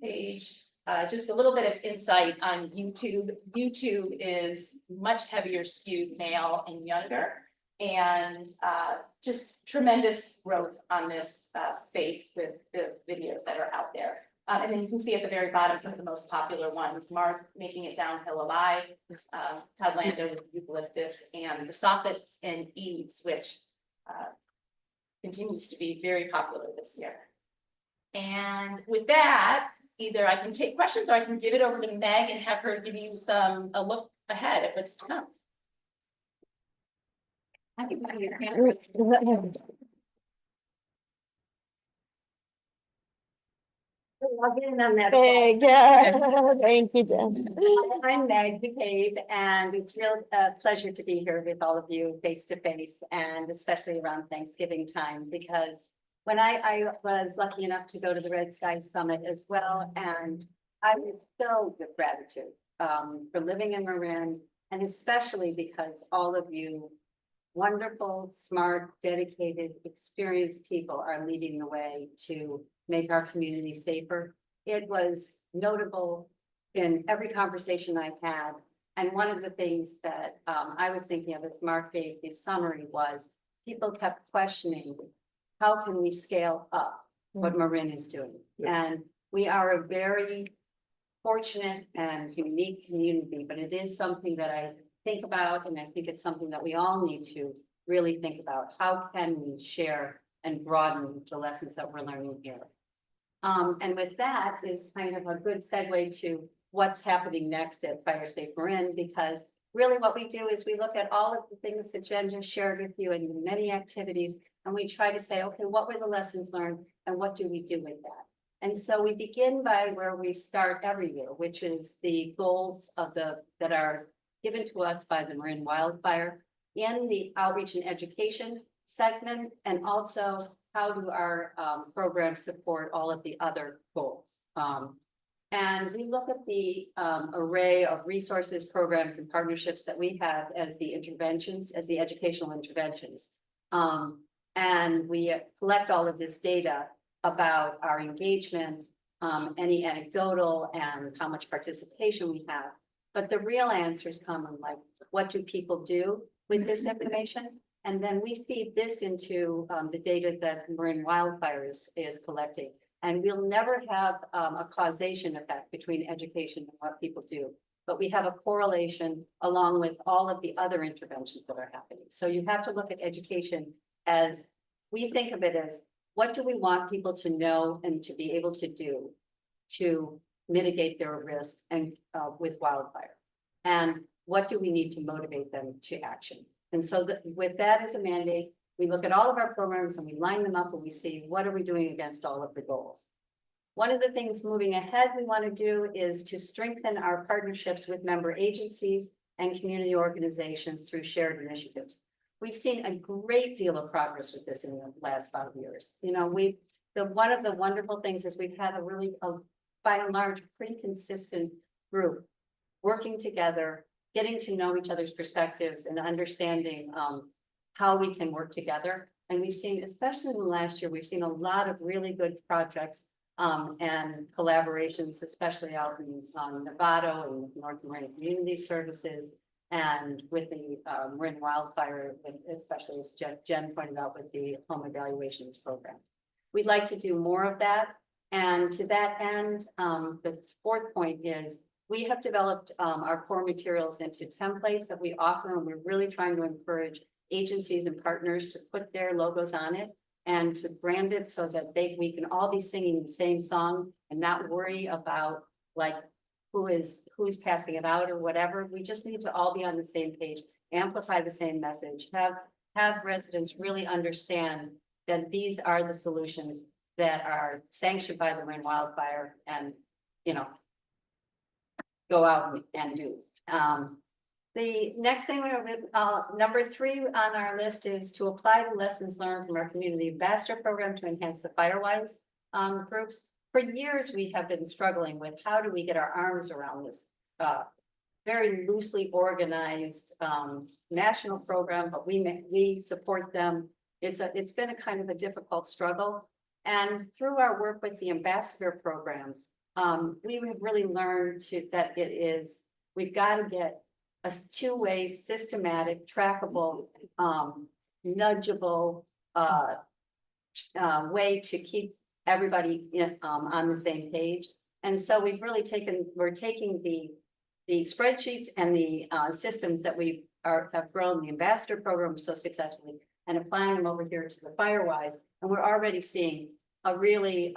page, just a little bit of insight on YouTube. YouTube is much heavier skewed male and younger. And just tremendous growth on this space with the videos that are out there. And then you can see at the very bottom some of the most popular ones: Mark making it downhill alive, Todd Lander with eucalyptus, and the soffits and eaves, which continues to be very popular this year. And with that, either I can take questions or I can give it over to Meg and have her give you a look ahead at what's to come. Thank you, Jen. I'm Meg McCabe, and it's real pleasure to be here with all of you face to face, and especially around Thanksgiving time, because when I was lucky enough to go to the Red Sky Summit as well, and I was filled with gratitude for living in Marin, and especially because all of you wonderful, smart, dedicated, experienced people are leading the way to make our community safer. It was notable in every conversation I've had. And one of the things that I was thinking of as Mark gave his summary was people kept questioning, how can we scale up what Marin is doing? And we are a very fortunate and unique community, but it is something that I think about, and I think it's something that we all need to really think about. How can we share and broaden the lessons that we're learning here? And with that is kind of a good segue to what's happening next at Fire Safe Marin, because really what we do is we look at all of the things that Jen just shared with you and many activities, and we try to say, okay, what were the lessons learned and what do we do with that? And so we begin by where we start every year, which is the goals of that are given to us by the Marin Wildfire in the outreach and education segment, and also how do our programs support all of the other goals. And we look at the array of resources, programs, and partnerships that we have as the interventions, as the educational interventions. And we collect all of this data about our engagement, any anecdotal, and how much participation we have. But the real answers come in, like, what do people do with this information? And then we feed this into the data that Marin Wildfire is collecting. And we'll never have a causation effect between education and what people do. But we have a correlation along with all of the other interventions that are happening. So you have to look at education as, we think of it as, what do we want people to know and to be able to do to mitigate their risk and with wildfire? And what do we need to motivate them to action? And so with that as a mandate, we look at all of our programs and we line them up and we see, what are we doing against all of the goals? One of the things moving ahead we want to do is to strengthen our partnerships with member agencies and community organizations through shared initiatives. We've seen a great deal of progress with this in the last 5 years. You know, one of the wonderful things is we've had by and large, pretty consistent group working together, getting to know each other's perspectives and understanding how we can work together. And we've seen, especially in the last year, we've seen a lot of really good projects and collaborations, especially out in Novato and North Marin Community Services, and with the Marin Wildfire, especially as Jen pointed out with the home evaluations program. We'd like to do more of that. And to that end, the fourth point is we have developed our core materials into templates that we offer, and we're really trying to encourage agencies and partners to put their logos on it and to brand it so that we can all be singing the same song and not worry about like who's passing it out or whatever. We just need to all be on the same page, amplify the same message, have residents really understand that these are the solutions that are sanctioned by the Marin Wildfire, and go out and do. The next thing number 3 on our list is to apply the lessons learned from our community ambassador program to enhance the Firewise groups. For years, we have been struggling with how do we get our arms around this very loosely organized national program, but we support them. It's been a kind of a difficult struggle. And through our work with the ambassador program, we have really learned that we've got to get a two-way, systematic, trackable, nudgeable, way to keep everybody on the same page. And so we're taking the spreadsheets and the systems that have grown the ambassador program so successfully and applying them over here to the Firewise. And we're already seeing a really,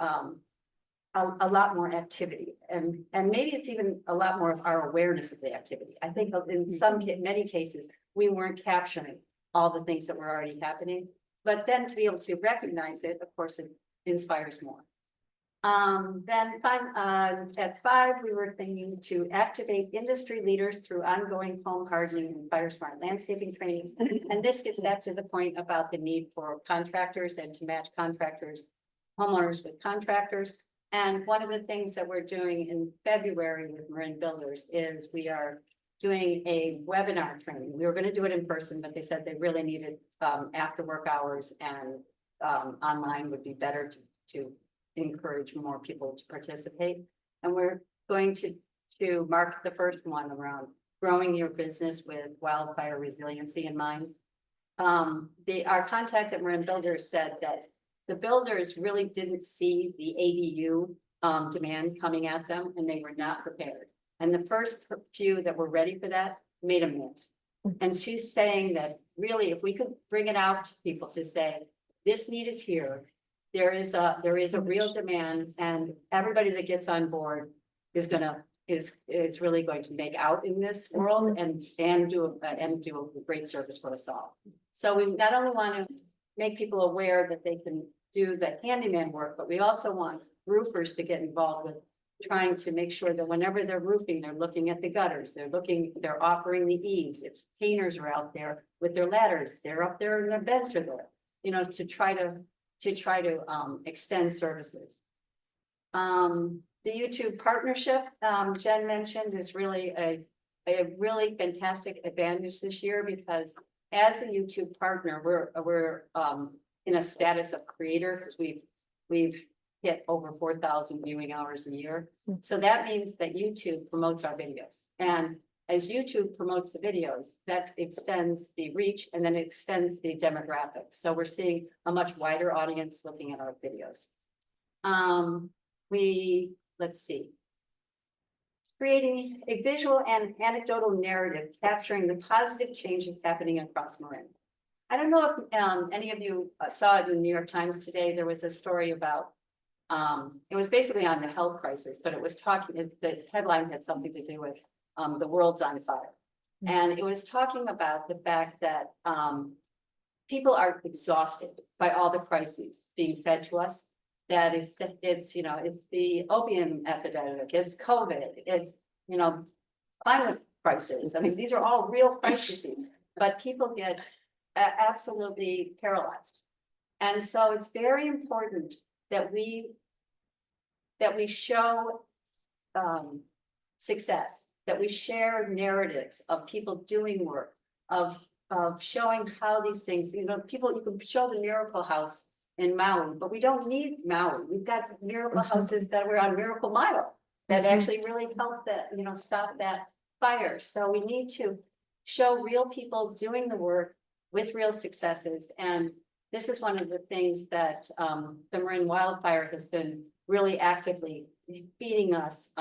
a lot more activity and maybe it's even a lot more of our awareness of the activity. I think in many cases, we weren't capturing all the things that were already happening, but then to be able to recognize it, of course, it inspires more. Then at 5, we were thinking to activate industry leaders through ongoing home hardening and fire smart landscaping trainings. And this gets back to the point about the need for contractors and to match homeowners with contractors. And one of the things that we're doing in February with Marin Builders is we are doing a webinar training. We were going to do it in person, but they said they really needed after work hours and online would be better to encourage more people to participate. And we're going to mark the first one around growing your business with wildfire resiliency in mind. Our contact at Marin Builders said that the builders really didn't see the ADU demand coming at them and they were not prepared. And the first few that were ready for that made a mint. And she's saying that really, if we could bring it out to people to say, this need is here, there is a real demand and everybody that gets on board is really going to make out in this world and do a great service for us all. So we not only want to make people aware that they can do the handyman work, but we also want roofers to get involved with trying to make sure that whenever they're roofing, they're looking at the gutters, they're offering the eaves. If painters are out there with their ladders, they're up there and their beds are there, to try to extend services. The YouTube partnership, Jen mentioned, is really a really fantastic advantage this year because as a YouTube partner, we're in a status of creator because we've hit over 4,000 viewing hours a year. So that means that YouTube promotes our videos. And as YouTube promotes the videos, that extends the reach and then it extends the demographics. So we're seeing a much wider audience looking at our videos. Let's see. Creating a visual and anecdotal narrative capturing the positive changes happening across Marin. I don't know if any of you saw it in the New York Times today. There was a story about, it was basically on the health crisis, but it was the headline had something to do with the world's on fire. And it was talking about the fact that people are exhausted by all the crises being fed to us. That it's the opium epidemic, it's COVID, it's, climate crisis. I mean, these are all real crises, but people get absolutely paralyzed. And so it's very important that we show success, that we share narratives of people doing work, of showing how these things, you can show the Miracle House in Maui, but we don't need Maui. We've got miracle houses that were on Miracle Mile that actually really helped stop that fire. So we need to show real people doing the work with real successes. And this is one of the things that the Marin Wildfire has been really actively feeding us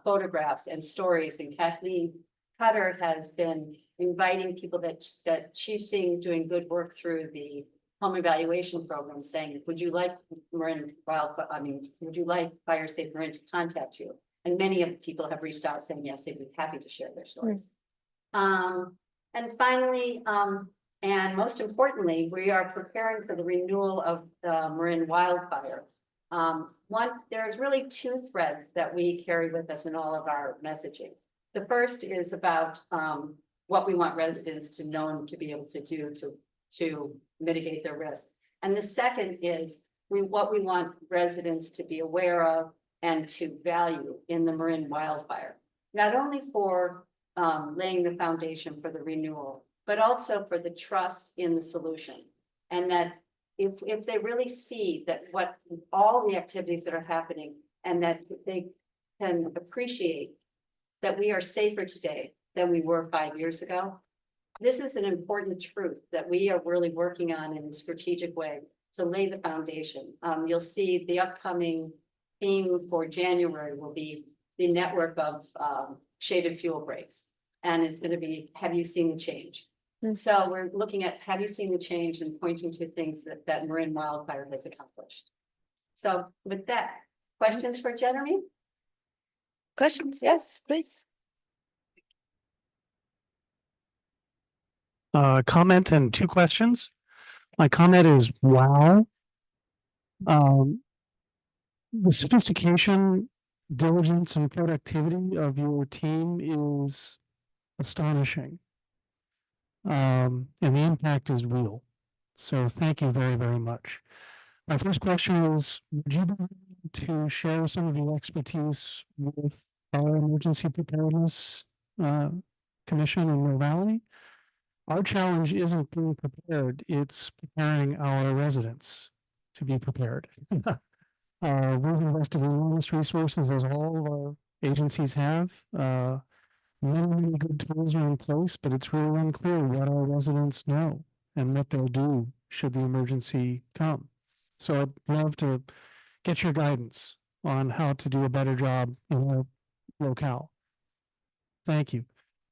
photographs and stories. And Kathleen Cutter has been inviting people that she's seeing doing good work through the home evaluation program, saying, would you like would you like Fire Safe Marin to contact you? And many of the people have reached out saying, yes, they'd be happy to share their stories. And finally, and most importantly, we are preparing for the renewal of the Marin Wildfire. There's really 2 threads that we carry with us in all of our messaging. The first is about what we want residents to know and to be able to do to mitigate their risk. And the second is what we want residents to be aware of and to value in the Marin Wildfire. Not only for laying the foundation for the renewal, but also for the trust in the solution. And that if they really see that what all the activities that are happening and that they can appreciate that we are safer today than we were 5 years ago. This is an important truth that we are really working on in a strategic way to lay the foundation. You'll see the upcoming theme for January will be the network of shaded fuel breaks. And it's going to be, have you seen the change? And so we're looking at, have you seen the change, and pointing to things that Marin Wildfire has accomplished. So with that, questions for Jeremy? Questions? Yes, please. Comment and 2 questions. My comment is, wow. The sophistication, diligence, and productivity of your team is astonishing. And the impact is real. So thank you very, very much. My first question is, would you be willing to share some of your expertise with our Emergency Preparedness Commission in Mill Valley? Our challenge isn't being prepared, it's preparing our residents to be prepared. We've invested enormous resources, as all of our agencies have. Many good tools are in place, but it's really unclear what our residents know and what they'll do should the emergency come. So I'd love to get your guidance on how to do a better job in our locale. Thank you.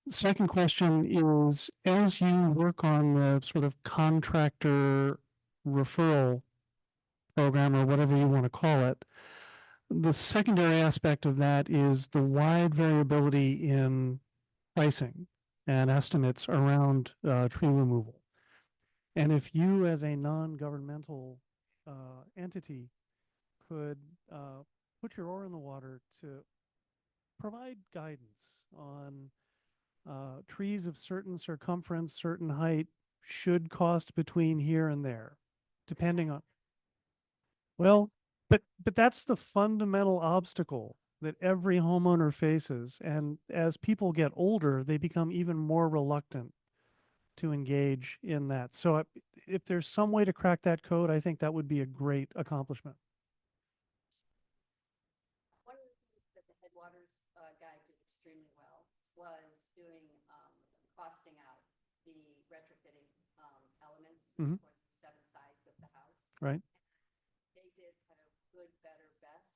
Second question is, as you work on the sort of contractor referral program, or whatever you want to call it, the secondary aspect of that is the wide variability in pricing and estimates around tree removal. And if you, as a non-governmental entity, could put your oar in the water to provide guidance on trees of certain circumference, certain height should cost between here and there, depending on. Well, but that's the fundamental obstacle that every homeowner faces. And as people get older, they become even more reluctant to engage in that. So if there's some way to crack that code, I think that would be a great accomplishment. One of the things that the Headwaters guide did extremely well was doing costing out the retrofitting elements Mhm. for the 7 sides of the house. Right. They did kind of good, better, best,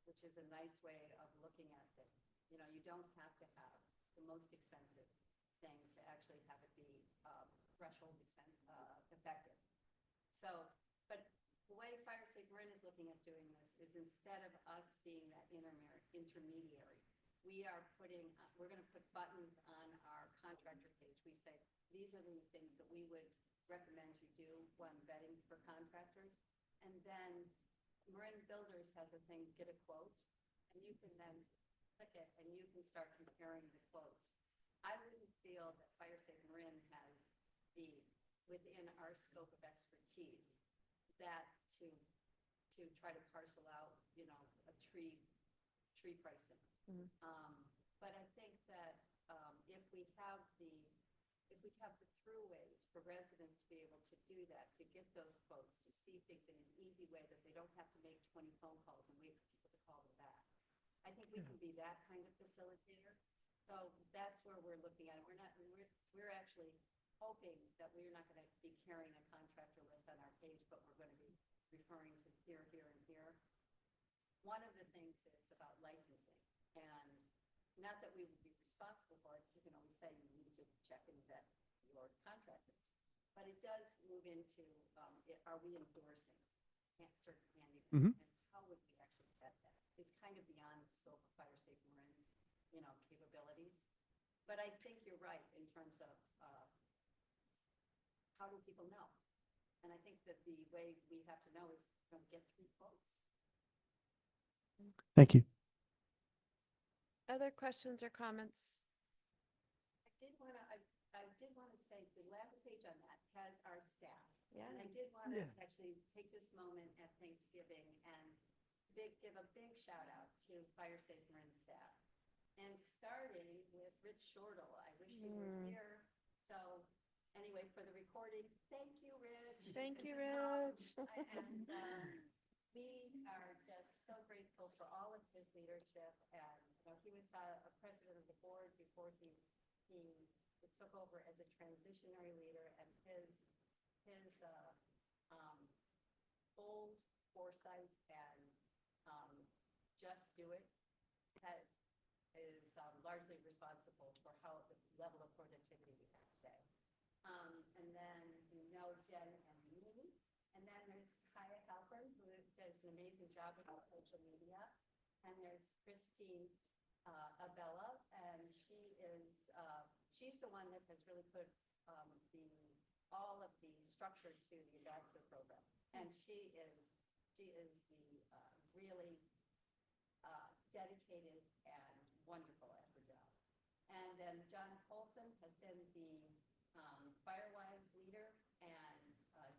which is a nice way of looking at things. You know, you don't have to have the most expensive thing to actually have it be threshold effective. So, but the way Fire Safe Marin is looking at doing this is, instead of us being that intermediary, we're going to put buttons on our contractor page. We say, these are the things that we would recommend you do when vetting for contractors. And then Marin Builders has a thing, get a quote, and you can then click it and you can start comparing the quotes. I wouldn't feel that Fire Safe Marin has within our scope of expertise, that to try to parcel out, you know, a tree pricing. But I think that if we have the throughways for residents to be able to do that, to get those quotes, to see things in an easy way that they don't have to make 20 phone calls and wait for people to call them back. I think we can be that kind of facilitator. So that's where we're looking at it. We're actually hoping that we're not going to be carrying a contractor list on our page, but we're going to be referring to here, here, and here. One of the things is about licensing, and not that we would be responsible for it. You can always say you need to check and vet your contractors, but it does move into are we endorsing certain candidates, and how would we actually vet that? It's kind of beyond the scope of Fire Safe Marin's, you know, capabilities. But I think you're right in terms of how do people know? And I think that the way we have to know is get 3 quotes. Thank you. Other questions or comments? I did want to say the last page on that has our staff. Yeah. And I did want to actually take this moment at Thanksgiving and give a big shout out to Fire Safe Marin staff. And starting with Rich Shortle, I wish you were here. So anyway, for the recording, thank you, Rich. Thank you, Rich. And we are just so grateful for all of his leadership, and, you know, he was a president of the board before he took over as a transitionary leader, and his bold foresight and just do it that is largely responsible for how the level of productivity we have today. And then, you know, Jen and me, and then there's Kaya Halpern, who does an amazing job with our social media. And there's Christine Abella, and she's the one that has really put all of the structure to the ambassador program. And she is the really dedicated and wonderful at her job. And then John Colson has been the Firewise leader, and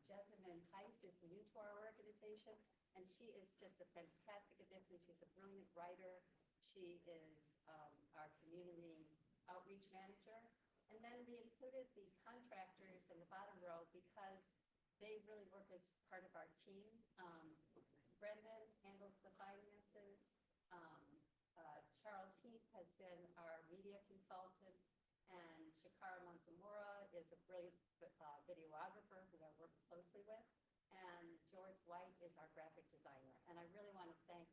Jessamine Heiss is new to our organization, and she is just a fantastic addition. She's a brilliant writer. She is our community outreach manager. And then we included the contractors in the bottom row because they really work as part of our team. Brendan handles the finances. Charles Heath has been our media consultant, and Shakara Montemura is a brilliant videographer who I work closely with, and George White is our graphic designer. And I really want to thank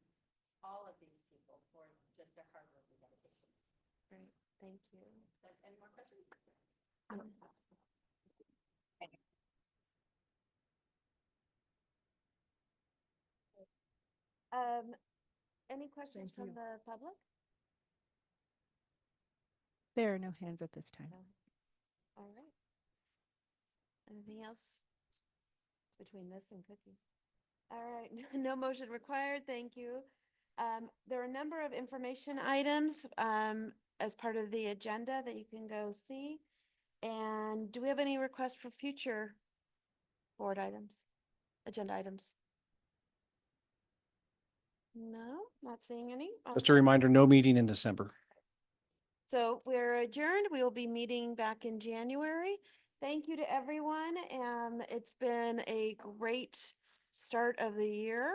all of these people for just their hard work and dedication. Great, thank you. Any more questions? Any questions Thank from you. the public? There are no hands at this time. No. All right. Anything else? It's between this and cookies. All right, no motion required. Thank you. There are a number of information items as part of the agenda that you can go see. And do we have any requests for future board items, agenda items? No, not seeing any. Just a reminder, no meeting in December. So we're adjourned. We will be meeting back in January. Thank you to everyone. It's been a great start of the year.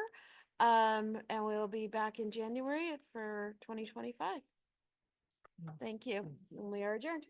And we'll be back in January for 2025. Thank you. And we are adjourned.